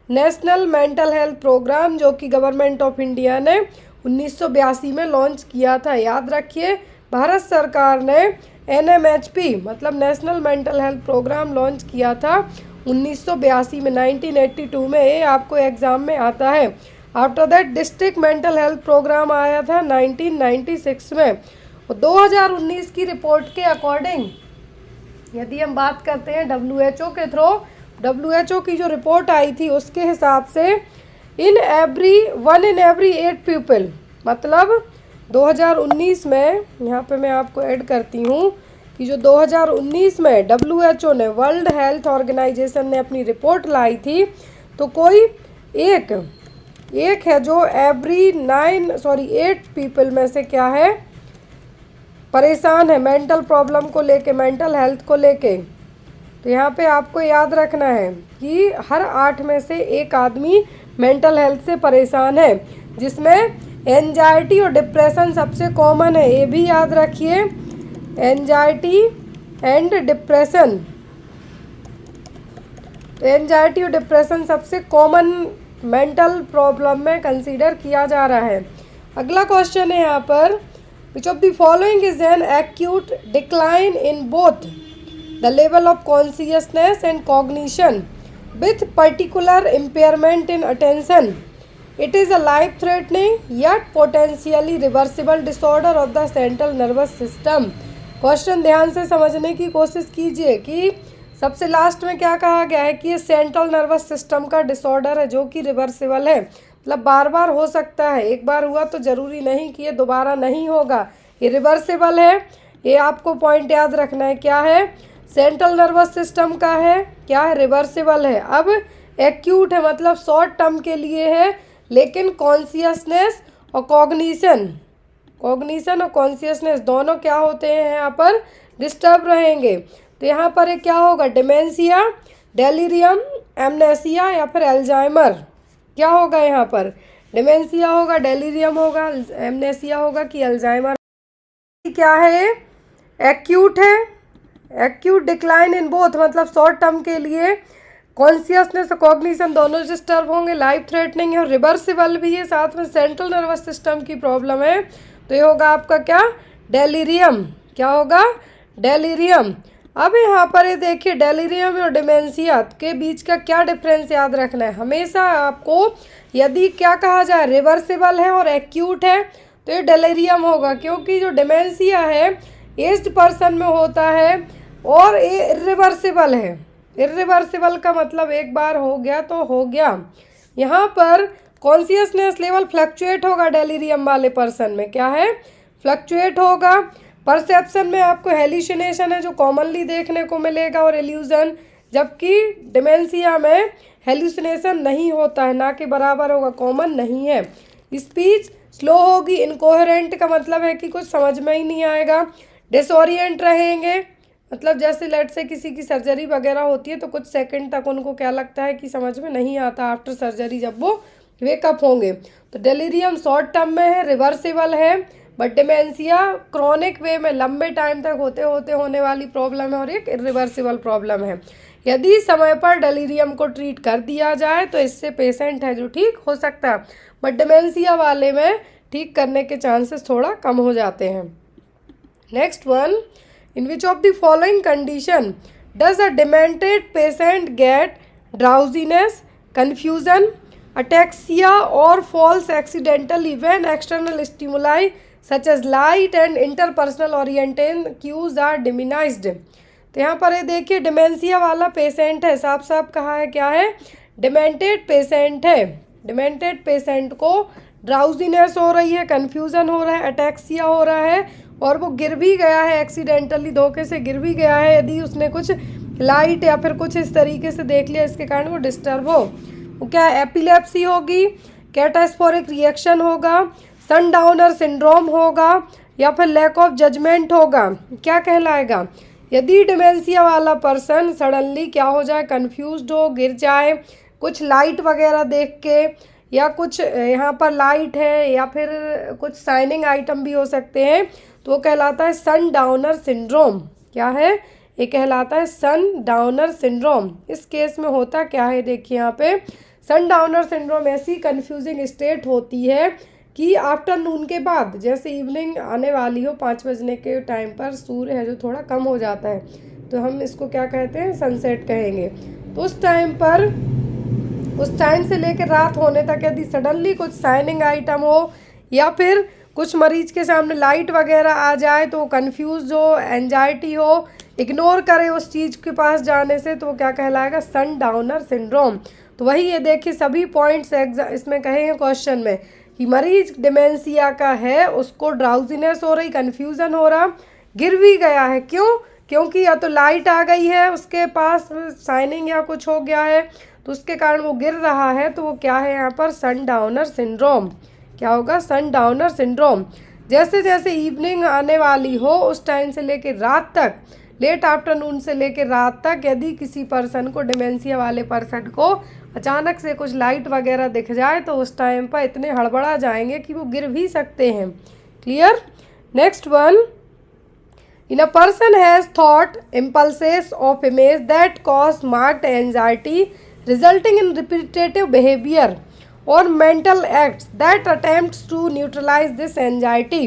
नेशनल मेंटल हेल्थ प्रोग्राम, जो कि गवर्नमेंट ऑफ इंडिया ने 1982 में लॉन्च किया था। याद रखिए, भारत सरकार ने NMHP मतलब national mental health programme launch किया था 1982 में, 1982 में, ये आपको एग्ज़ाम में आता है। After that district mental health programme आया था 1996 में। और 2019 की रिपोर्ट के अकॉर्डिंग यदि हम बात करते हैं WHO के थ्रू, WHO की जो रिपोर्ट आई थी उसके हिसाब से इन एवरी 8 पीपल, मतलब 2019 में, यहाँ पे मैं आपको ऐड करती हूँ कि जो 2019 में WHO ने, वर्ल्ड हेल्थ ऑर्गेनाइजेशन ने अपनी रिपोर्ट लाई थी, तो कोई एक है जो एवरी 8 पीपल में से क्या है, परेशान है मेंटल प्रॉब्लम को लेके, मेंटल हेल्थ को लेके। तो यहाँ पे आपको याद रखना है कि हर 8 में से एक आदमी मेंटल हेल्थ से परेशान है, जिसमें एंजाइटी और डिप्रेशन सबसे कॉमन है, ये भी याद रखिए, एंजाइटी एंड डिप्रेशन। एंजाइटी और डिप्रेशन सबसे कॉमन मेंटल प्रॉब्लम में कंसीडर किया जा रहा है। अगला क्वेश्चन है यहाँ पर, which of the following is an acute decline in both the level of consciousness and cognition with particular impairment in attention. It is a life threatening या potentially reversible disorder of the central nervous system. Question ध्यान से समझने की कोशिश कीजिए कि सबसे last में क्या कहा गया है कि ये सेंट्रल नर्वस सिस्टम का डिसऑर्डर है जो कि रिवर्सिबल है, मतलब बार बार हो सकता है, एक बार हुआ तो ज़रूरी नहीं कि ये दोबारा नहीं होगा, ये रिवर्सिबल है। ये आपको पॉइंट याद रखना है, क्या है, सेंट्रल नर्वस सिस्टम का है, क्या है, रिवर्सिबल है। अब एक्यूट है मतलब शॉर्ट टर्म के लिए है, लेकिन कॉन्शियसनेस और कॉग्निशन और कॉन्शियसनेस दोनों क्या होते हैं यहाँ पर, डिस्टर्ब रहेंगे। तो यहाँ पर क्या होगा, डिमेंशिया, डेलीरियम, एमनेसिया या फिर अल्जाइमर। क्या होगा यहाँ पर, डिमेंशिया होगा, डेलीरियम होगा, एमनेसिया होगा कि अल्जाइमर। क्या है, एक्यूट है, एक्यूट डिक्लाइन इन बोथ मतलब शॉर्ट टर्म के लिए कॉन्शियसनेस और कॉग्निशन दोनों डिस्टर्ब होंगे, लाइफ थ्रेटनिंग है और रिवर्सिबल भी है, साथ में सेंट्रल नर्वस सिस्टम की प्रॉब्लम है, तो ये होगा आपका क्या, डेलीरियम। क्या होगा, डेलीरियम। अब यहाँ पर ये देखिए, डेलीरियम और डिमेंशिया के बीच का क्या डिफरेंस याद रखना है, हमेशा आपको यदि क्या कहा जाए, रिवर्सिबल है और एक्यूट है तो ये डेलीरियम होगा, क्योंकि जो डिमेंशिया है एज्ड पर्सन में होता है और ये इरिवर्सिबल है। इरिवर्सिबल का मतलब एक बार हो गया तो हो गया। यहाँ पर कॉन्शियसनेस लेवल फ्लक्चुएट होगा डेलीरियम वाले पर्सन में, क्या है, फ्लक्चुएट होगा। परसेप्शन में आपको हेल्यूसिनेशन है जो कॉमनली देखने को मिलेगा और इल्यूजन, जबकि डिमेंशिया में हेल्यूसिनेशन नहीं होता है, ना के बराबर होगा, कॉमन नहीं है। स्पीच स्लो होगी, इनकोहेरेंट का मतलब है कि कुछ समझ में ही नहीं आएगा, डिसोरिएंट रहेंगे, मतलब जैसे लेट से किसी की सर्जरी वगैरह होती है तो कुछ सेकंड तक उनको क्या लगता है कि समझ में नहीं आता आफ्टर सर्जरी जब वो वेकअप होंगे। तो डेलीरियम शॉर्ट टर्म में है, रिवर्सिबल है, बट डिमेंशिया क्रॉनिक वे में लंबे टाइम तक होते होते होने वाली प्रॉब्लम है और एक इरिवर्सिबल प्रॉब्लम है। यदि समय पर डेलीरियम को ट्रीट कर दिया जाए तो इससे पेशेंट है जो ठीक हो सकता है, बट डिमेंशिया वाले में ठीक करने के चांसेस थोड़ा कम हो जाते हैं। Next one, in which of the following condition does a demented patient get drowsiness, confusion, ataxia or falls accidentally when external stimuli such as light and interpersonal orientation cues are diminished? तो यहाँ पर ये देखिए dementia वाला patient है, साफ साफ कहा है क्या है, डिमेंटेड पेशेंट है। डिमेंटेड पेशेंट को ड्राउजीनेस हो रही है, कन्फ्यूज़न हो रहा है, अटैक्सिया हो रहा है और वो गिर भी गया है, एक्सीडेंटली धोखे से गिर भी गया है, यदि उसने कुछ लाइट या फिर कुछ इस तरीके से देख लिया इसके कारण वो डिस्टर्ब हो। वो क्या एपिलेप्सी होगी, कैटास्फोरिक रिएक्शन होगा, सनडाउनर सिंड्रोम होगा या फिर लैक ऑफ जजमेंट होगा, क्या कहलाएगा? यदि डिमेंशिया वाला पर्सन सडनली क्या हो जाए, कन्फ्यूज्ड हो, गिर जाए, कुछ लाइट वगैरह देख के, या कुछ यहाँ पर लाइट है या फिर कुछ शाइनिंग आइटम भी हो सकते हैं, तो वो कहलाता है सन डाउनर सिंड्रोम। क्या है? ये कहलाता है सन डाउनर सिंड्रोम। इस केस में होता क्या है, देखिए यहाँ पे सन डाउनर सिंड्रोम ऐसी कंफ्यूजिंग स्टेट होती है कि आफ्टरनून के बाद, जैसे इवनिंग आने वाली हो 5 बजने के टाइम पर सूर्य है जो थोड़ा कम हो जाता है, तो हम इसको क्या कहते हैं, सनसेट कहेंगे। तो उस टाइम पर, उस टाइम से लेकर रात होने तक यदि सडनली कुछ शाइनिंग आइटम हो या फिर कुछ मरीज के सामने लाइट वगैरह आ जाए तो कंफ्यूज हो, एंजाइटी हो, इग्नोर करे उस चीज़ के पास जाने से, तो वो क्या कहलाएगा, सन डाउनर सिंड्रोम। तो वही ये देखिए सभी पॉइंट्स इसमें कहे हैं क्वेश्चन में कि मरीज डिमेंशिया का है, उसको ड्राउजीनेस हो रही, कन्फ्यूज़न हो रहा, गिर भी गया है। क्यों? क्योंकि या तो लाइट आ गई है उसके पास, शाइनिंग या कुछ हो गया है तो उसके कारण वो गिर रहा है, तो वो क्या है यहाँ पर, सन डाउनर सिंड्रोम। क्या होगा, सन डाउनर सिंड्रोम। जैसे जैसे इवनिंग आने वाली हो उस टाइम से लेकर रात तक, लेट आफ्टरनून से लेकर रात तक, यदि किसी पर्सन को, डिमेंशिया वाले पर्सन को अचानक से कुछ लाइट वगैरह दिख जाए तो उस टाइम पर इतने हड़बड़ा जाएंगे कि वो गिर भी सकते हैं। Clear? Next one, in a person has thought impulses of image that cause marked anxiety resulting in repetitive behavior or mental acts that attempts to neutralize this anxiety।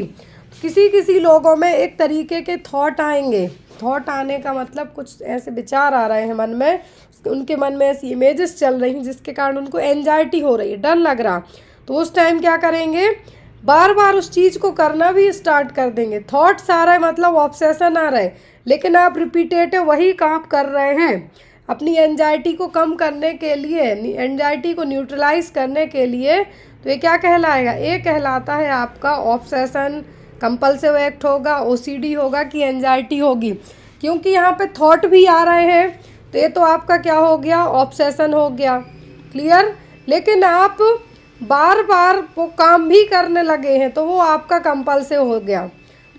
किसी किसी लोगों में एक तरीके के थॉट आएंगे, थॉट आने का मतलब कुछ ऐसे विचार आ रहे हैं मन में, उनके मन में ऐसी इमेजेस चल रही हैं जिसके कारण उनको एंजाइटी हो रही है, डर लग रहा, तो उस टाइम क्या करेंगे, बार बार उस चीज़ को करना भी स्टार्ट कर देंगे। थॉट्स आ रहा है मतलब ऑब्सेशन आ रहा है, लेकिन आप रिपीटेटिव वही काम कर रहे हैं अपनी एंजाइटी को कम करने के लिए, एंजाइटी को न्यूट्रलाइज करने के लिए। तो ये क्या कहलाएगा, ये कहलाता है आपका ऑब्सेशन, कंपल्सिव एक्ट होगा, ओसीडी होगा कि एंजाइटी होगी, क्योंकि यहाँ पे थॉट भी आ रहे हैं तो ये तो आपका क्या हो गया, ऑब्सेशन हो गया। क्लियर? लेकिन आप बार बार वो काम भी करने लगे हैं तो वो आपका कंपल्सिव हो गया।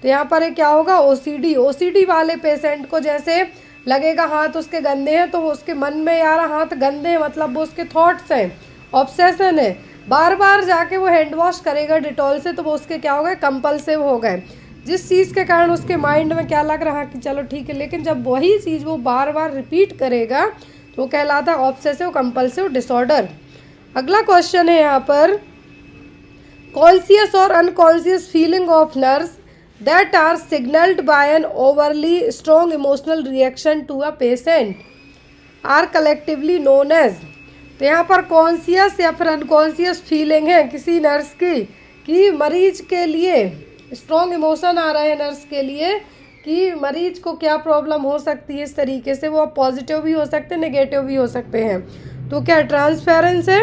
तो यहाँ पर क्या होगा, ओसीडी। ओसीडी वाले पेशेंट को जैसे लगेगा हाथ उसके गंदे हैं तो वो उसके मन में यार हाथ गंदे हैं, मतलब वो उसके थॉट्स हैं, ऑब्सेशन है, बार बार जाके वो हैंड वॉश करेगा डिटॉल से, तो वो उसके क्या हो गए, कंपल्सिव हो गए, जिस चीज़ के कारण उसके माइंड में क्या लग रहा कि चलो ठीक है, लेकिन जब वही चीज़ वो बार बार रिपीट करेगा तो वो कहलाता है ऑब्सेसिव कंपल्सिव डिसऑर्डर। अगला क्वेश्चन है यहाँ पर, कॉन्शियस और unconscious feeling of nerves that are signalled by an overly strong emotional reaction to a patient are collectively known as. तो यहाँ पर कॉन्शियस या फिर अनकॉन्शियस फीलिंग है किसी नर्स की कि मरीज के लिए स्ट्रॉन्ग इमोशन आ रहा है नर्स के लिए कि मरीज को क्या प्रॉब्लम हो सकती है, इस तरीके से वो पॉजिटिव भी हो सकते हैं, नेगेटिव भी हो सकते हैं। तो क्या ट्रांसपेरेंस है,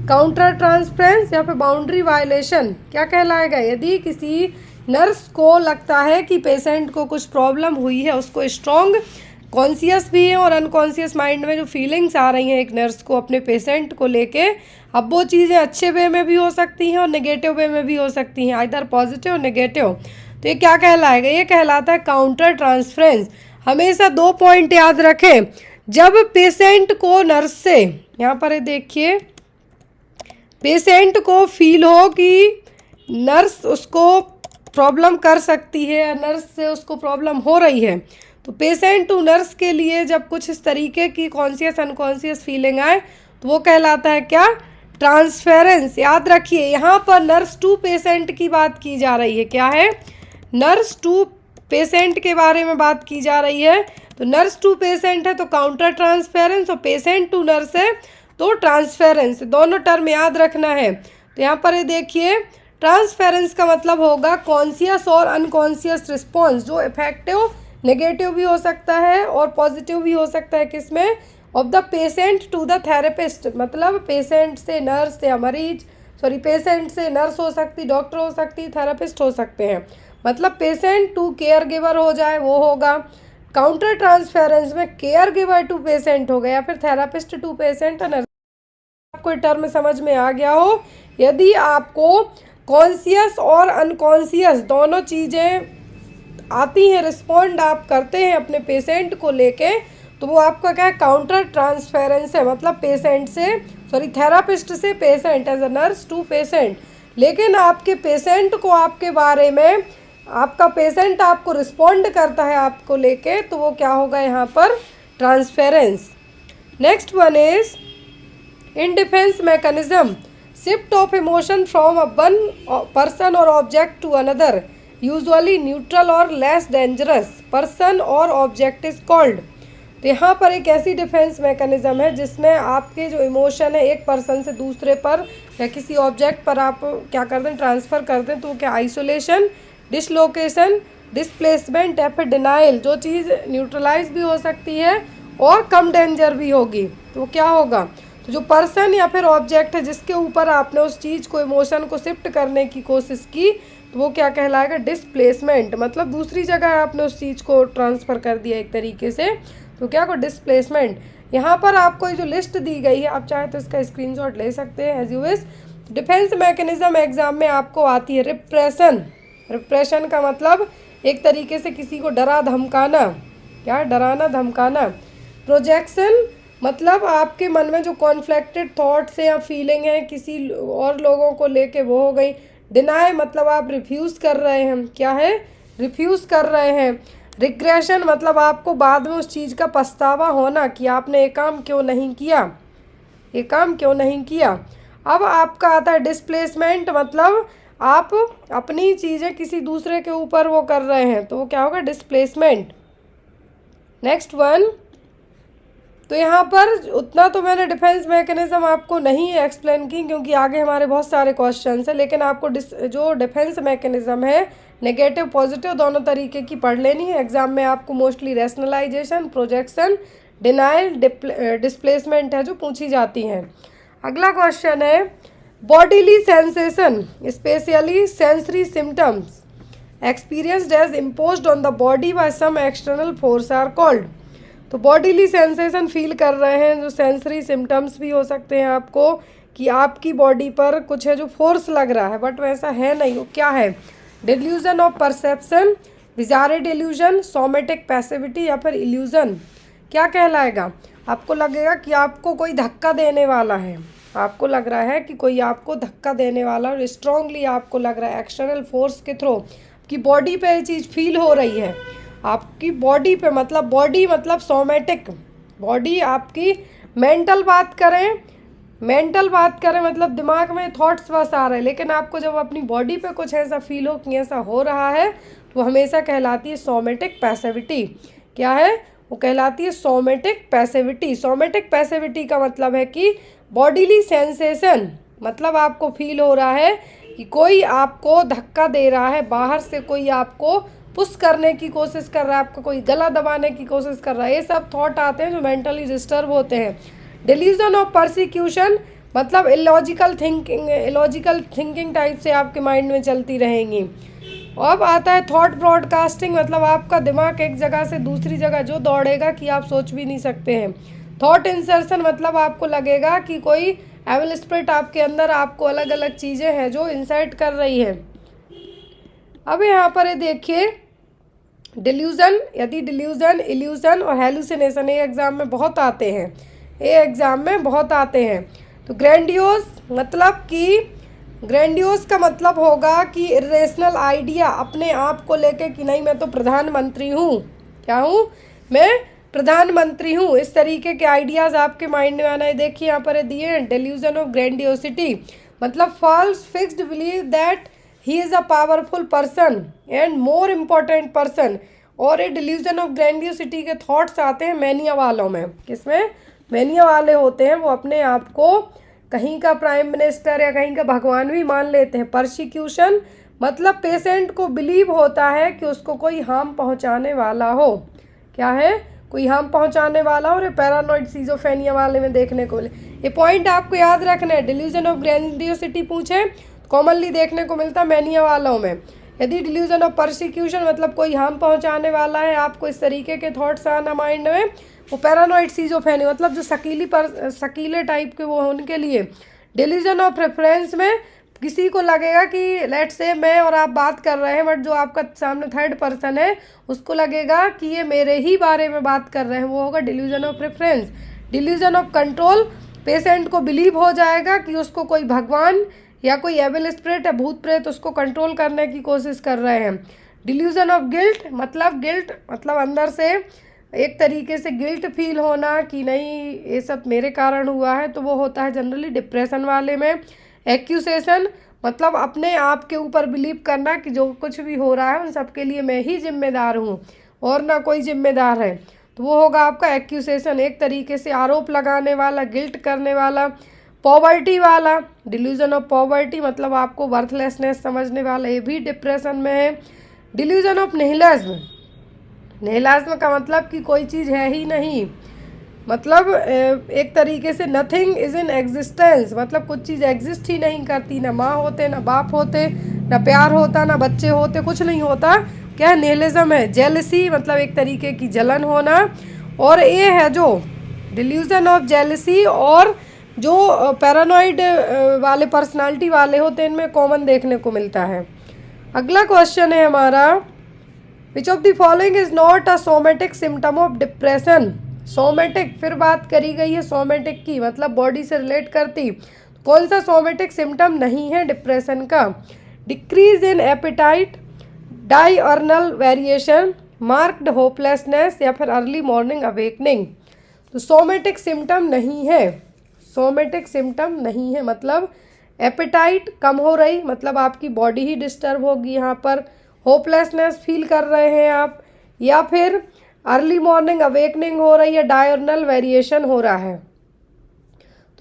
काउंटर ट्रांसपेरेंस या फिर बाउंड्री वायलेशन, क्या कहलाएगा? यदि किसी नर्स को लगता है कि पेशेंट को कुछ प्रॉब्लम हुई है, उसको स्ट्रॉन्ग कॉन्शियस भी है और अनकॉन्शियस माइंड में जो फीलिंग्स आ रही हैं एक नर्स को अपने पेशेंट को लेके, अब वो चीज़ें अच्छे वे में भी हो सकती हैं और नेगेटिव वे में भी हो सकती हैं, आइदर पॉजिटिव और नेगेटिव। तो ये क्या कहलाएगा, ये कहलाता है काउंटर ट्रांसफरेंस। हमेशा 2 पॉइंट याद रखें। जब पेशेंट को नर्स से, यहाँ पर देखिए, पेशेंट को फील हो कि नर्स उसको प्रॉब्लम कर सकती है या नर्स से उसको प्रॉब्लम हो रही है, तो पेशेंट टू नर्स के लिए जब कुछ इस तरीके की कॉन्शियस अनकॉन्शियस फीलिंग आए तो वो कहलाता है क्या? ट्रांसफेरेंस। याद रखिए यहाँ पर नर्स टू पेशेंट की बात की जा रही है। क्या है? नर्स टू पेशेंट के बारे में बात की जा रही है। तो नर्स टू पेशेंट है तो काउंटर ट्रांसफेरेंस, और पेशेंट टू नर्स है तो ट्रांसफेरेंस। दोनों टर्म याद रखना है। तो यहाँ पर ये देखिए, ट्रांसफेरेंस का मतलब होगा कॉन्शियस और अनकॉन्शियस रिस्पॉन्स, जो इफेक्टिव नेगेटिव भी हो सकता है और पॉजिटिव भी हो सकता है। किसमें? Of the patient to the therapist, मतलब पेशेंट से नर्स या मरीज, सॉरी, पेशेंट से नर्स हो सकती, डॉक्टर हो सकती, थेरेपिस्ट हो सकते हैं। मतलब पेशेंट टू केयर गिवर हो जाए वो होगा। काउंटर ट्रांसफेरेंस में केयर गिवर टू पेशेंट हो गया, या फिर थेरेपिस्ट टू पेशेंट। आपको टर्म समझ में आ गया हो। यदि आपको कॉन्शियस और अनकॉन्शियस दोनों चीज़ें आती हैं, रिस्पॉन्ड आप करते हैं अपने पेशेंट को लेके, तो वो आपका क्या है? काउंटर ट्रांसफेरेंस है। मतलब पेशेंट से, सॉरी, थेरापिस्ट से patient, as a nurse to patient. लेकिन आपके पेशेंट को आपके बारे में, आपका पेशेंट आपको रिस्पॉन्ड करता है आपको लेके, तो वो क्या होगा यहाँ पर? Transference. Next one is in defence mechanism, shift of emotion from one person और object to another, usually neutral और लेस डेंजरस पर्सन और ऑब्जेक्ट इज कॉल्ड। तो यहाँ पर एक ऐसी डिफेंस मैकेनिज्म है जिसमें आपके जो इमोशन है एक पर्सन से दूसरे पर या किसी ऑब्जेक्ट पर आप क्या करते हैं? ट्रांसफ़र करते हैं। तो क्या? आइसोलेशन, डिसलोकेशन, डिस्प्लेसमेंट या फिर डिनाइल। जो चीज़ न्यूट्रलाइज भी हो सकती है और कम डेंजर भी होगी, तो क्या होगा? तो जो पर्सन या फिर ऑब्जेक्ट है जिसके ऊपर आपने उस चीज़ को, इमोशन को शिफ्ट करने की कोशिश की, तो वो क्या कहलाएगा? डिस्प्लेसमेंट। मतलब दूसरी जगह आपने उस चीज़ को ट्रांसफ़र कर दिया एक तरीके से, तो क्या को? डिस्प्लेसमेंट। यहाँ पर आपको जो लिस्ट दी गई है, आप चाहे तो इसका स्क्रीनशॉट ले सकते हैं as you wish. Defence mechanism exam में आपको आती है रिप्रेशन। रिप्रेशन का मतलब एक तरीके से किसी को डरा धमकाना। क्या? डराना धमकाना। प्रोजेक्शन मतलब आपके मन में जो कॉन्फ्लिक्टेड थॉट्स हैं या फीलिंग है किसी और लोगों को लेके, वो हो गई। डिनाई मतलब आप रिफ्यूज़ कर रहे हैं। क्या है? रिफ्यूज़ कर रहे हैं। रिग्रेशन मतलब आपको बाद में उस चीज़ का पछतावा होना कि आपने ये काम क्यों नहीं किया, ये काम क्यों नहीं किया। अब आपका आता है डिस्प्लेसमेंट, मतलब आप अपनी चीज़ें किसी दूसरे के ऊपर वो कर रहे हैं, तो वो क्या होगा? डिस्प्लेसमेंट। नेक्स्ट वन, तो यहाँ पर उतना तो मैंने डिफेंस मैकेनिज्म आपको नहीं एक्सप्लेन की क्योंकि आगे हमारे बहुत सारे क्वेश्चंस हैं, लेकिन आपको जो डिफेंस मैकेनिज्म है नेगेटिव पॉजिटिव दोनों तरीके की पढ़ लेनी है। एग्जाम में आपको mostly rationalisation, projection, denial, displacement है जो पूछी जाती हैं। अगला क्वेश्चन है bodily sensation specially sensory symptoms experienced as imposed on the body by some external force are called. तो बॉडीली सेंसेशन फील कर रहे हैं, जो सेंसरी सिम्टम्स भी हो सकते हैं आपको कि आपकी बॉडी पर कुछ है जो फोर्स लग रहा है, बट वैसा है नहीं। वो क्या है? Delusion of perception, bizarre delusion, somatic passivity या फिर इल्यूजन। क्या कहलाएगा? आपको लगेगा कि आपको कोई धक्का देने वाला है, आपको लग रहा है कि कोई आपको धक्का देने वाला, और स्ट्रांगली आपको लग रहा है एक्सटर्नल फोर्स के थ्रू कि बॉडी पे ये चीज़ फील हो रही है आपकी बॉडी पे। मतलब बॉडी मतलब सोमेटिक बॉडी आपकी। मेंटल बात करें, मेंटल बात करें मतलब दिमाग में थॉट्स बस आ रहे हैं, लेकिन आपको जब अपनी बॉडी पे कुछ ऐसा फील हो कि ऐसा हो रहा है, तो हमेशा कहलाती है सोमेटिक पैसिविटी। क्या है? वो कहलाती है सोमेटिक पैसिविटी। सोमेटिक पैसिविटी का मतलब है कि बॉडीली सेंसेशन, मतलब आपको फील हो रहा है कि कोई आपको धक्का दे रहा है, बाहर से कोई आपको पुश करने की कोशिश कर रहा है, आपका कोई गला दबाने की कोशिश कर रहा है। ये सब थॉट आते हैं जो मेंटली डिस्टर्ब होते हैं। डिल्यूजन ऑफ परसिक्यूशन मतलब इलॉजिकल थिंकिंग टाइप से आपके माइंड में चलती रहेंगी। अब आता है थॉट ब्रॉडकास्टिंग, मतलब आपका दिमाग एक जगह से दूसरी जगह जो दौड़ेगा कि आप सोच भी नहीं सकते हैं। थॉट इंसर्शन मतलब आपको लगेगा कि कोई एविल स्पिरिट आपके अंदर आपको अलग अलग चीज़ें हैं जो इंसर्ट कर रही है। अब यहाँ पर ये देखिए डिल्यूजन, यदि डिल्यूजन, इल्यूजन और हेलुसिनेशन ये एग्ज़ाम में बहुत आते हैं, ये एग्ज़ाम में बहुत आते हैं। तो ग्रैंडियोस मतलब कि ग्रैंडियोस का मतलब होगा कि इरेशनल आइडिया, अपने आप को लेके कि नहीं मैं तो प्रधानमंत्री हूँ, क्या हूँ मैं, प्रधानमंत्री हूँ, इस तरीके के आइडियाज़ आपके माइंड में आना है। देखिए यहाँ पर दिए हैं, डेल्यूजन ऑफ ग्रैंडियोसिटी मतलब false fixed believe that he is a powerful person and more important person. और ये डिल्यूजन ऑफ ग्रैंडियोसिटी के थॉट्स आते हैं मैनिया वालों में। किसमें? मैनिया वाले होते हैं, वो अपने आप को कहीं का प्राइम मिनिस्टर या कहीं का भगवान भी मान लेते हैं। परसिक्यूशन मतलब पेशेंट को बिलीव होता है कि उसको कोई हार्म पहुंचाने वाला हो, क्या है, कोई हार्म पहुंचाने वाला हो। और पैरानॉइड सीजोफ्रेनिया वाले में देखने को मिले। ये पॉइंट आपको याद रखना है। डिल्यूजन ऑफ ग्रैंडियोसिटी पूछे कॉमनली देखने को मिलता मैनिया वालों में। यदि डिल्यूजन ऑफ परसिक्यूशन मतलब कोई हार्म पहुंचाने वाला है, आपको इस तरीके के थॉट्स आना माइंड में, वो पैरानॉइड सीजोफ्रेनिया मतलब जो शकीले टाइप के वो उनके लिए। डिल्यूजन ऑफ प्रेफरेंस में किसी को लगेगा कि लेट्स से मैं और आप बात कर रहे हैं, बट जो आपका सामने थर्ड पर्सन है उसको लगेगा कि ये मेरे ही बारे में बात कर रहे हैं, वो होगा delusion of preference. Delusion of control patient को बिलीव हो जाएगा कि उसको कोई भगवान या कोई एविल स्पिरिट या भूत प्रेत उसको कंट्रोल करने की कोशिश कर रहे हैं। डिल्यूजन ऑफ गिल्ट मतलब अंदर से एक तरीके से गिल्ट फील होना कि नहीं ये सब मेरे कारण हुआ है, तो वो होता है जनरली डिप्रेशन वाले में। एक्यूसेशन मतलब अपने आप के ऊपर बिलीव करना कि जो कुछ भी हो रहा है उन सब के लिए मैं ही जिम्मेदार हूँ और ना कोई जिम्मेदार है, तो वो होगा आपका एक्यूसेशन, एक तरीके से आरोप लगाने वाला, गिल्ट करने वाला। पॉवर्टी वाला, डिल्यूजन ऑफ पॉवर्टी मतलब आपको वर्थलेसनेस समझने वाला, ये भी डिप्रेशन में है। डिल्यूजन ऑफ निहिलिज्म, निहिलिज्म का मतलब कि कोई चीज़ है ही नहीं, मतलब एक तरीके से नथिंग इज इन एग्जिस्टेंस मतलब कुछ चीज़ एग्जिस्ट ही नहीं करती, ना माँ होते, ना बाप होते, ना प्यार होता, ना बच्चे होते, कुछ नहीं होता, क्या निहिलिज्म है। जेलसी मतलब एक तरीके की जलन होना। और ये है जो डिल्यूजन ऑफ जेलसी और जो पैरानॉइड वाले पर्सनालिटी वाले होते हैं इनमें कॉमन देखने को मिलता है। अगला क्वेश्चन है हमारा, विच of the following is not a somatic symptom of depression. Somatic फिर बात करी गई है सोमेटिक की, मतलब बॉडी से रिलेट करती, कौन सा सोमेटिक सिम्टम नहीं है डिप्रेशन का। Decrease in appetite, diurnal variation, marked hopelessness या फिर अर्ली मॉर्निंग अवेकनिंग। तो सोमेटिक सिम्टम नहीं है, सोमेटिक सिम्टम नहीं है मतलब एपेटाइट कम हो रही मतलब आपकी बॉडी ही डिस्टर्ब होगी यहाँ पर, होपलेसनेस फील कर रहे हैं आप, या फिर अर्ली मॉर्निंग अवेकनिंग हो रही है, डायर्नल वेरिएशन हो रहा है।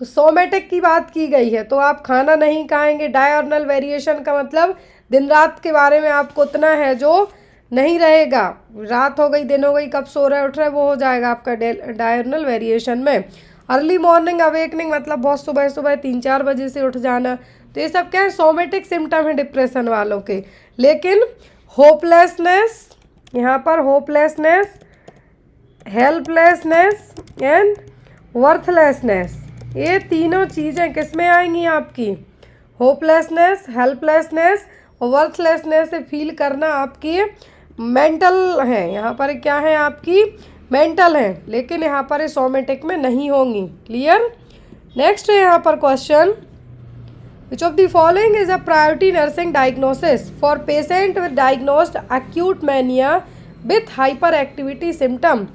तो सोमेटिक की बात की गई है तो आप खाना नहीं खाएंगे। डायर्नल वेरिएशन का मतलब दिन रात के बारे में आपको उतना है जो नहीं रहेगा, रात हो गई दिन हो गई, कब सो रहे उठ रहे वो हो जाएगा आपका डायर्नल वेरिएशन में। अर्ली मॉर्निंग अवेकनिंग मतलब बहुत सुबह सुबह 3-4 बजे से उठ जाना, तो ये सब क्या है सोमेटिक सिम्टम है डिप्रेशन वालों के। लेकिन होपलेसनेस, यहाँ पर होपलेसनेस, हेल्पलेसनेस एंड वर्थलेसनेस, ये तीनों चीज़ें किस में आएंगी आपकी, होपलेसनेस, हेल्पलेसनेस और वर्थलेसनेस से फील करना आपकी मेंटल है, यहाँ पर क्या है आपकी मेंटल है, लेकिन यहाँ पर सोमेटिक में नहीं होंगी। क्लियर। नेक्स्ट है यहाँ पर question, which of the following is a priority nursing diagnosis for patient with diagnosed acute mania with hyper activity symptom.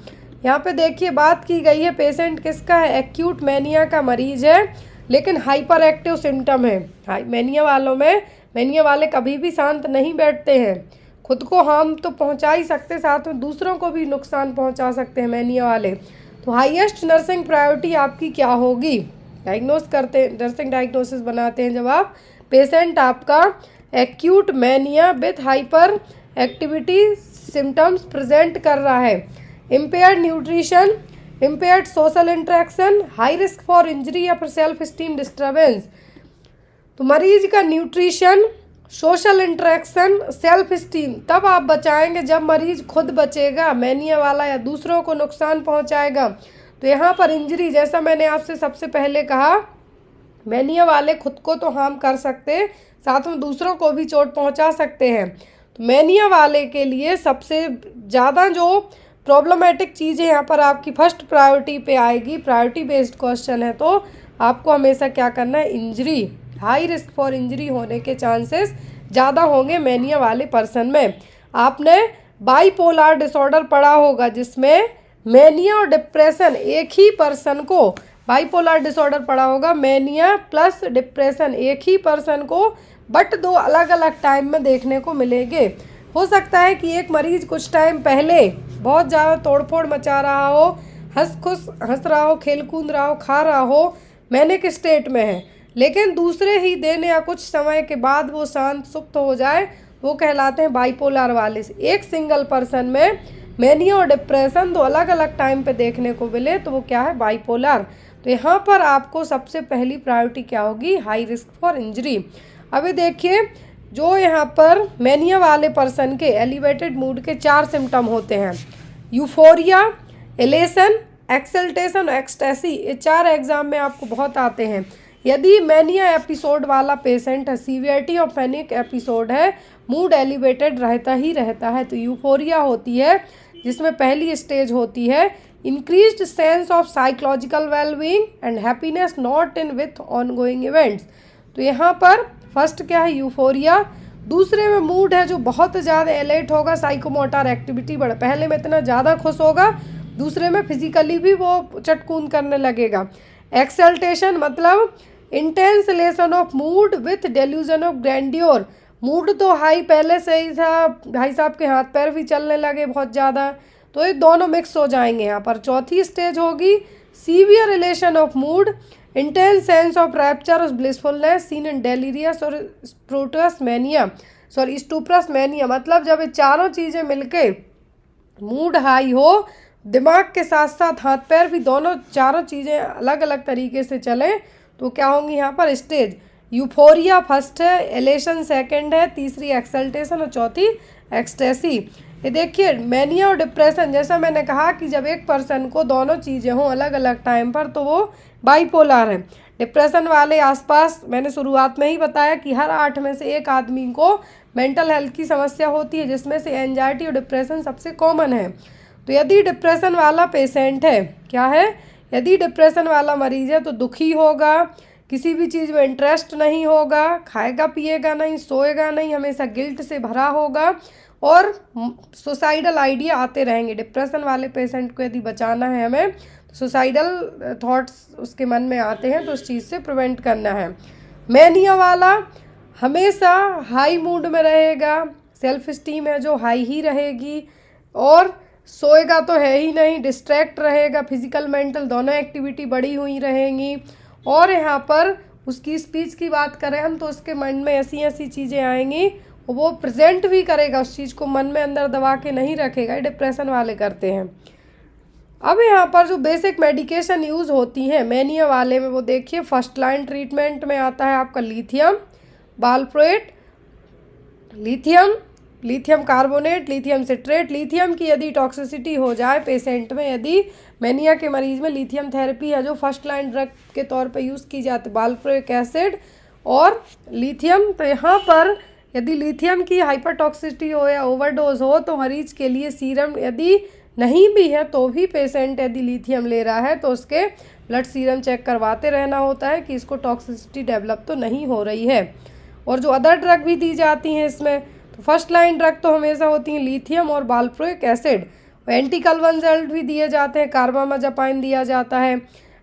यहाँ पे देखिए बात की गई है पेशेंट किसका है, एक्यूट मैनिया का मरीज है लेकिन हाइपर एक्टिव सिम्टम है। मैनिया वालों में, मैनिया वाले कभी भी शांत नहीं बैठते हैं, खुद को हार्म तो पहुंचा ही सकते, साथ में दूसरों को भी नुकसान पहुंचा सकते हैं मैनिया वाले। तो हाईएस्ट नर्सिंग प्रायोरिटी आपकी क्या होगी, डायग्नोस करते नर्सिंग डायग्नोसिस बनाते हैं जब आप पेशेंट आपका acute mania with hyper activity symptoms present कर रहा है। Impaired nutrition, impaired social interaction, high risk for injury या फिर सेल्फ स्टीम डिस्टर्बेंस। तो मरीज का nutrition, social interaction, self esteem तब आप बचाएंगे जब मरीज खुद बचेगा, मैनिया वाला या दूसरों को नुकसान पहुंचाएगा। तो यहाँ पर इंजरी, जैसा मैंने आपसे सबसे पहले कहा, मैनिया वाले खुद को तो हार्म कर सकते, साथ में दूसरों को भी चोट पहुंचा सकते हैं। तो मैनिया वाले के लिए सबसे ज़्यादा जो प्रॉब्लमेटिक चीज़ें यहाँ पर आपकी फर्स्ट प्रायोरिटी पे आएगी, प्रायोरिटी बेस्ड क्वेश्चन है, तो आपको हमेशा क्या करना है, injury, high risk for injury होने के चांसेस ज़्यादा होंगे मैनिया वाले पर्सन में। आपने बाइपोलर डिसऑर्डर पढ़ा होगा जिसमें मैनिया और डिप्रेशन एक ही पर्सन को, बाइपोलर डिसऑर्डर पढ़ा होगा, मैनिया प्लस डिप्रेशन एक ही पर्सन को बट दो अलग अलग टाइम में देखने को मिलेंगे। हो सकता है कि एक मरीज कुछ टाइम पहले बहुत ज़्यादा तोड़फोड़ मचा रहा हो, हंस रहा हो, खेल कूद रहा हो, खा रहा हो, मैनिक स्टेट में है, लेकिन दूसरे ही दिन या कुछ समय के बाद वो शांत सुप्त हो जाए, वो कहलाते हैं बाइपोलर वाले। एक सिंगल पर्सन में मैनिया और डिप्रेशन दो अलग अलग टाइम पे देखने को मिले तो वो क्या है, बाइपोलर। तो यहाँ पर आपको सबसे पहली प्रायोरिटी क्या होगी, हाई रिस्क फॉर इंजरी। अभी देखिए जो यहाँ पर मैनिया वाले पर्सन के एलिवेटेड मूड के 4 सिम्टम होते हैं, यूफोरिया, एलेशन, एक्सल्टेशन, एक्सटेसी, ये 4 एग्जाम में आपको बहुत आते हैं। यदि मैनिया एपिसोड वाला पेशेंट है, सीवियरिटी ऑफ मैनिक एपिसोड है, मूड एलिवेटेड रहता ही रहता है, तो यूफोरिया होती है जिसमें पहली स्टेज होती है increased sense of psychological wellbeing and happiness not in with ongoing events. तो यहाँ पर फर्स्ट क्या है, यूफोरिया। दूसरे में मूड है जो बहुत ज़्यादा एलेट होगा, साइकोमोटर एक्टिविटी बढ़, पहले में इतना ज़्यादा खुश होगा, दूसरे में फिजिकली भी वो चटकून करने लगेगा। एक्सल्टेशन मतलब intense elation of mood with delusion of grandeur, mood तो हाई पहले से ही था, भाई साहब के हाथ पैर भी चलने लगे बहुत ज़्यादा, तो ये दोनों मिक्स हो जाएंगे यहाँ पर। चौथी स्टेज होगी severe relation of mood, intense sense of rapture और ब्लिसफुलनेस सीन इन डेलीरियस और स्टूप्रस मैनिया, मतलब जब ये चारों चीज़ें मिलके मूड हाई हो, दिमाग के साथ साथ हाथ पैर भी दोनों चारों चीज़ें अलग अलग तरीके से चलें, तो क्या होंगी यहाँ पर स्टेज, यूफोरिया फर्स्ट है, एलेशन सेकंड है, तीसरी एक्सल्टेशन और चौथी एक्सटेसी। ये देखिए मैनिया और डिप्रेशन, जैसा मैंने कहा कि जब एक पर्सन को दोनों चीज़ें हों अलग अलग टाइम पर तो वो बाइपोलर है। डिप्रेशन वाले आसपास मैंने शुरुआत में ही बताया कि हर 8 में से 1 आदमी को मेंटल हेल्थ की समस्या होती है, जिसमें से एंजाइटी और डिप्रेशन सबसे कॉमन है। तो यदि डिप्रेशन वाला पेशेंट है, क्या है, यदि डिप्रेशन वाला मरीज है तो दुखी होगा, किसी भी चीज़ में इंटरेस्ट नहीं होगा, खाएगा पिएगा नहीं, सोएगा नहीं, हमेशा गिल्ट से भरा होगा और सुसाइडल आइडिया आते रहेंगे। डिप्रेशन वाले पेशेंट को यदि बचाना है हमें, तो सुसाइडल थॉट्स उसके मन में आते हैं, तो उस चीज़ से प्रिवेंट करना है। मैनिया वाला हमेशा हाई मूड में रहेगा, सेल्फ स्टीम है जो हाई ही रहेगी, और सोएगा तो है ही नहीं, डिस्ट्रैक्ट रहेगा, फिजिकल मेंटल दोनों एक्टिविटी बढ़ी हुई रहेंगी। और यहाँ पर उसकी स्पीच की बात करें हम तो उसके मन में ऐसी ऐसी चीज़ें आएंगी, वो प्रेजेंट भी करेगा, उस चीज़ को मन में अंदर दबा के नहीं रखेगा, डिप्रेशन वाले करते हैं। अब यहाँ पर जो बेसिक मेडिकेशन यूज़ होती हैं मैनिया वाले में, वो देखिए फर्स्ट लाइन ट्रीटमेंट में आता है आपका lithium, valproate, lithium carbonate, lithium citrate. Lithium की यदि टॉक्सिसिटी हो जाए पेशेंट में, यदि मैनिया के मरीज में, लिथियम थेरेपी है जो फर्स्ट लाइन ड्रग के तौर पे यूज़ की जाती है, वालप्रोइक एसिड और लिथियम। तो यहाँ पर यदि लिथियम की हाइपरटॉक्सिसिटी हो या ओवरडोज हो तो मरीज के लिए सीरम, यदि नहीं भी है तो भी पेशेंट यदि लिथियम ले रहा है तो उसके ब्लड सीरम चेक करवाते रहना होता है कि इसको टॉक्सिसिटी डेवलप तो नहीं हो रही है। और जो अदर ड्रग भी दी जाती हैं इसमें, तो फर्स्ट लाइन ड्रग तो हमेशा होती हैं लिथियम और वालप्रोइक एसिड। एंटीकन्वल्सेंट भी दिए जाते हैं, कार्बामाज़ेपाइन दिया जाता है,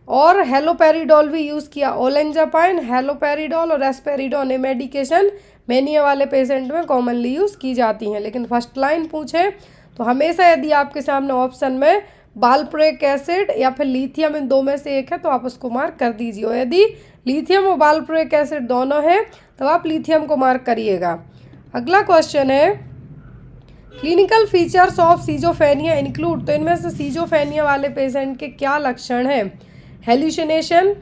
और हेलोपेरिडोल भी यूज़ किया, ओलेंजापाइन, हेलोपेरिडोल और एस्पेरिडोन, ये मेडिकेशन मैनिया वाले पेशेंट में कॉमनली यूज़ की जाती हैं। लेकिन फर्स्ट लाइन पूछे तो हमेशा यदि आपके सामने ऑप्शन में वालप्रोइक एसिड या फिर लिथियम, इन दो में से एक है तो आप उसको मार्क कर दीजिए, और यदि लिथियम और वालप्रोइक एसिड दोनों हैं तो आप लिथियम को मार्क करिएगा। अगला क्वेश्चन है क्लिनिकल फीचर्स ऑफ सीजोफेनिया इंक्लूड, तो इनमें से सीजोफेनिया वाले पेशेंट के क्या लक्षण हैं, हेल्यूसिनेशन,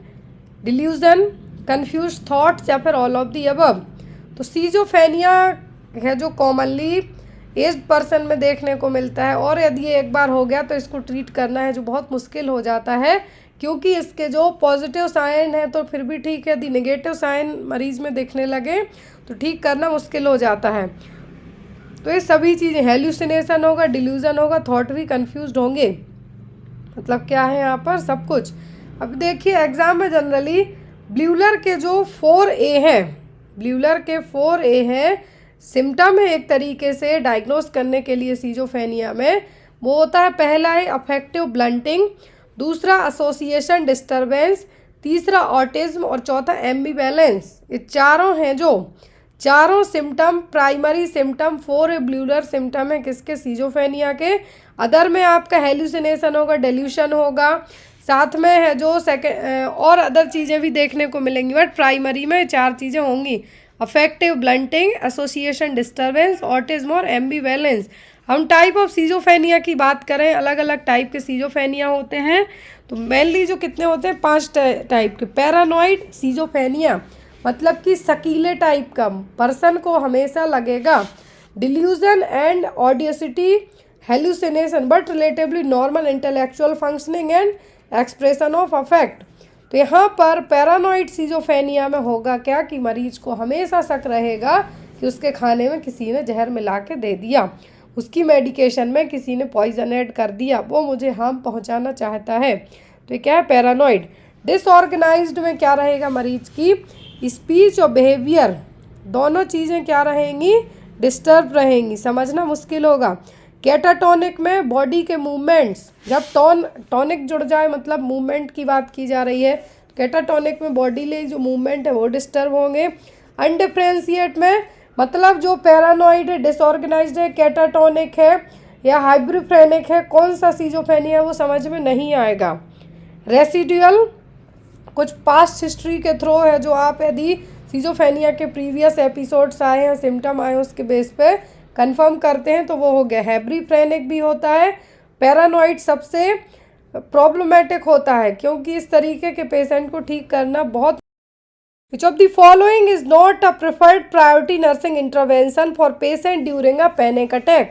डिल्यूजन, कंफ्यूज थॉट्स या फिर ऑल ऑफ दी अबव। तो सीजोफेनिया है जो कॉमनली एज्ड पर्सन में देखने को मिलता है, और यदि ये एक बार हो गया तो इसको ट्रीट करना है जो बहुत मुश्किल हो जाता है, क्योंकि इसके जो पॉजिटिव साइन है तो फिर भी ठीक है, यदि नेगेटिव साइन मरीज में दिखने लगे तो ठीक करना मुश्किल हो जाता है। तो ये सभी चीज़ें, हेल्यूसिनेशन होगा, डिल्यूजन होगा, थॉट भी कंफ्यूज्ड होंगे, मतलब क्या है यहाँ पर सब कुछ। अब देखिए एग्जाम में जनरली ब्यूलर के जो 4A हैं, ब्यूलर के 4A हैं, सिम्टम है एक तरीके से डायग्नोस करने के लिए सीजोफेनिया में। वो होता है, पहला है अफेक्टिव ब्लंटिंग, दूसरा एसोसिएशन डिस्टर्बेंस, तीसरा ऑटिज्म और चौथा एम्बिवैलेंस। ये चारों हैं जो चारों symptom, primary symptom 4A Bleuler symptom है किसके, सीजोफेनिया के। अदर में आपका हेल्यूसिनेशन होगा, डेल्यूशन होगा, साथ में है जो सेकेंड और अदर चीज़ें भी देखने को मिलेंगी, बट प्राइमरी में 4 चीज़ें होंगी, affective blunting, association disturbance, autism और एम्बिवैलेंस। हम टाइप ऑफ सीजोफेनिया की बात करें, अलग अलग टाइप के सीजोफेनिया होते हैं, तो मेनली जो कितने होते हैं, 5 टाइप के। पैरानॉइड सीजोफेनिया मतलब कि शकीले टाइप का, पर्सन को हमेशा लगेगा, delusion and audacity, hallucination but relatively normal intellectual functioning and expression of affect. तो यहाँ पर पैरानॉइड सीजोफेनिया में होगा क्या कि मरीज को हमेशा शक रहेगा कि उसके खाने में किसी ने जहर मिला के दे दिया, उसकी मेडिकेशन में किसी ने पॉइजन ऐड कर दिया, वो मुझे हार्म पहुँचाना चाहता है। तो ये क्या है, पैरानॉइड। डिसऑर्गेनाइज्ड में क्या रहेगा, मरीज की स्पीच और बिहेवियर दोनों चीज़ें क्या रहेंगी, डिस्टर्ब रहेंगी, समझना मुश्किल होगा। कैटाटोनिक में बॉडी के मूवमेंट्स, जब टॉनिक जुड़ जाए मतलब मूवमेंट की बात की जा रही है, कैटाटोनिक में बॉडी ले जो मूवमेंट है वो डिस्टर्ब होंगे। अनडिफरेंशिएट में मतलब जो पैरानॉइड है, डिसऑर्गेनाइज्ड है, कैटाटोनिक है या हाइब्रिफ्रेनिक है, कौन सा सीजोफेनिया है वो समझ में नहीं आएगा। रेसिडुअल कुछ पास्ट हिस्ट्री के थ्रू है, जो आप यदि सीजोफेनिया के प्रीवियस एपिसोड्स आए हैं, सिम्टम आए उसके बेस पे कंफर्म करते हैं तो वो हो गया। हैब्रिफ्रेनिक भी होता है। पैरानॉइड सबसे प्रॉब्लमेटिक होता है क्योंकि इस तरीके के पेशेंट को ठीक करना बहुत। Which of the following is not a preferred priority nursing intervention for patient during a panic attack?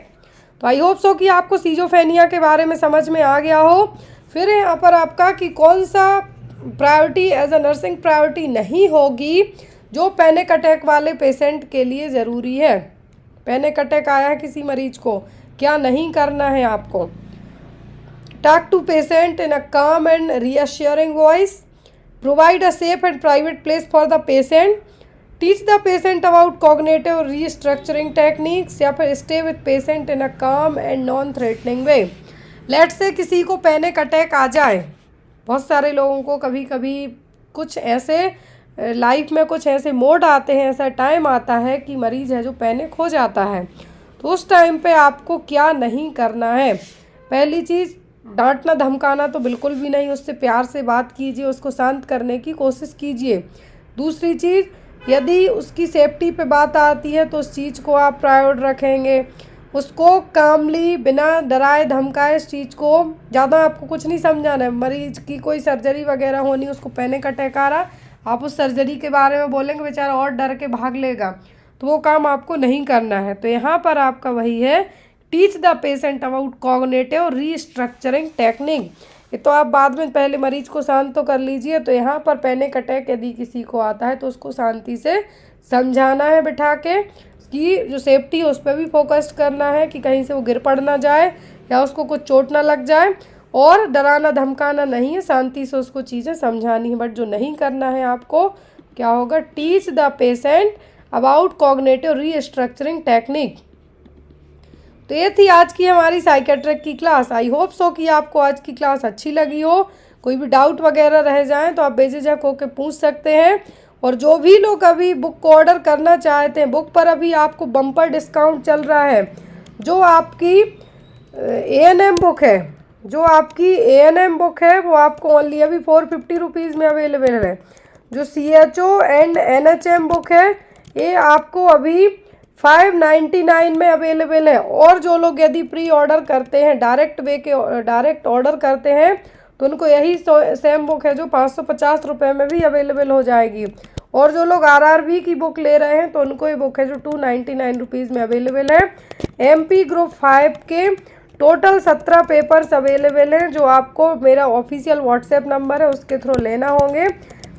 तो आई होप सो कि आपको सीजोफेनिया के बारे में समझ में आ गया हो। फिर यहाँ पर आपका कि कौन सा priority as a nursing priority नहीं होगी जो पैनिक अटैक वाले पेशेंट के लिए ज़रूरी है। पैनिक अटैक आया है किसी मरीज को, क्या नहीं करना है आपको। Talk to patient in a calm and reassuring voice, provide a safe and private place for the patient, teach the patient about cognitive restructuring techniques, या फिर stay with patient in a calm and non threatening way. Late से किसी को panic attack आ जाए, बहुत सारे लोगों को कभी कभी कुछ ऐसे लाइफ में कुछ ऐसे मोड आते हैं, ऐसा टाइम आता है कि मरीज़ है जो पैनिक हो जाता है। तो उस टाइम पे आपको क्या नहीं करना है। पहली चीज़, डांटना धमकाना तो बिल्कुल भी नहीं, उससे प्यार से बात कीजिए, उसको शांत करने की कोशिश कीजिए। दूसरी चीज़, यदि उसकी सेफ्टी पे बात आती है तो उस चीज़ को आप प्रायोरिटी रखेंगे, उसको कामली बिना डराए धमकाए इस चीज़ को, ज़्यादा आपको कुछ नहीं समझाना है। मरीज की कोई सर्जरी वगैरह होनी, उसको पैनिक अटैक आ रहा, आप उस सर्जरी के बारे में बोलेंगे बेचारा और डर के भाग लेगा, तो वो काम आपको नहीं करना है। तो यहाँ पर आपका वही है, teach the patient about cognitive restructuring technique. ये तो आप बाद में, पहले मरीज को शांत तो कर लीजिए। तो यहाँ पर पैनिक अटैक यदि किसी को आता है तो उसको शांति से समझाना है बिठा के, कि जो सेफ्टी है उस पर भी फोकस करना है कि कहीं से वो गिर पड़ ना जाए या उसको कुछ चोट ना लग जाए, और डराना धमकाना नहीं है, शांति से उसको चीज़ें समझानी है। बट जो नहीं करना है आपको क्या होगा, teach the patient about cognitive restructuring technique. तो ये थी आज की हमारी साइकेट्रिक की क्लास। आई होप सो कि आपको आज की क्लास अच्छी लगी हो। कोई भी डाउट वगैरह रह जाए तो आप बेझिझक होकर पूछ सकते हैं। और जो भी लोग अभी बुक को ऑर्डर करना चाहते हैं, बुक पर अभी आपको बम्पर डिस्काउंट चल रहा है। जो आपकी ANM बुक है, जो आपकी ANM बुक है वो आपको ओनली अभी 450 रुपीज़ में अवेलेबल है। जो CHO एंड NHM बुक है ये आपको अभी 599 में अवेलेबल है। और जो लोग यदि प्री ऑर्डर करते हैं, डायरेक्ट ऑर्डर करते हैं, तो उनको यही सेम बुक है जो 550 रुपये में भी अवेलेबल हो जाएगी। और जो लोग RRB की बुक ले रहे हैं तो उनको ये बुक है जो 299 रुपीज़ में अवेलेबल है। MP ग्रुप 5 के टोटल 17 पेपर्स अवेलेबल हैं, जो आपको मेरा ऑफिशियल व्हाट्सएप नंबर है उसके थ्रू लेना होंगे।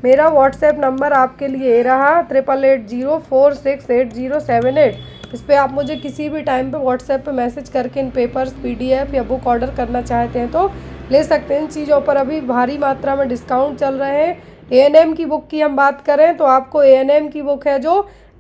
मेरा व्हाट्सएप नंबर आपके लिए ये रहा, 8880468078। इस पर आप मुझे किसी भी टाइम पे व्हाट्सएप पे मैसेज करके इन पेपर्स PDF या बुक ऑर्डर करना चाहते हैं तो ले सकते हैं। इन चीज़ों पर अभी भारी मात्रा में डिस्काउंट चल रहे हैं। ANM की बुक की हम बात करें तो आपको ANM की बुक है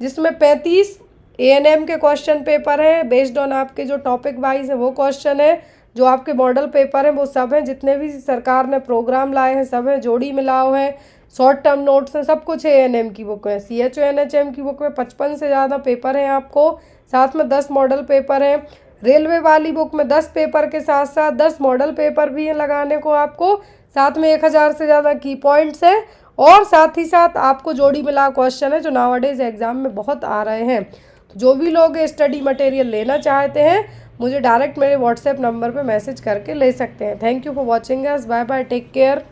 जिसमें 35 ANM के क्वेश्चन पेपर हैं, बेस्ड ऑन आपके जो टॉपिक वाइज है वो क्वेश्चन है। जो आपके मॉडल पेपर हैं वो सब हैं, जितने भी सरकार ने प्रोग्राम लाए हैं सब हैं, जोड़ी मिलाओ है, शॉर्ट टर्म नोट्स हैं, सब कुछ ANM की बुक है। CHO NHM की बुक में 55 से ज़्यादा पेपर हैं आपको, साथ में 10 मॉडल पेपर हैं। रेलवे वाली बुक में 10 पेपर के साथ साथ 10 मॉडल पेपर भी हैं लगाने को आपको, साथ में 1000 से ज़्यादा की पॉइंट्स हैं, और साथ ही साथ आपको जोड़ी मिला क्वेश्चन है जो नावाडेज एग्ज़ाम में बहुत आ रहे हैं। तो जो भी लोग स्टडी मटेरियल लेना चाहते हैं मुझे डायरेक्ट मेरे व्हाट्सएप नंबर पे मैसेज करके ले सकते हैं। Thank you for watching us, bye bye, take care.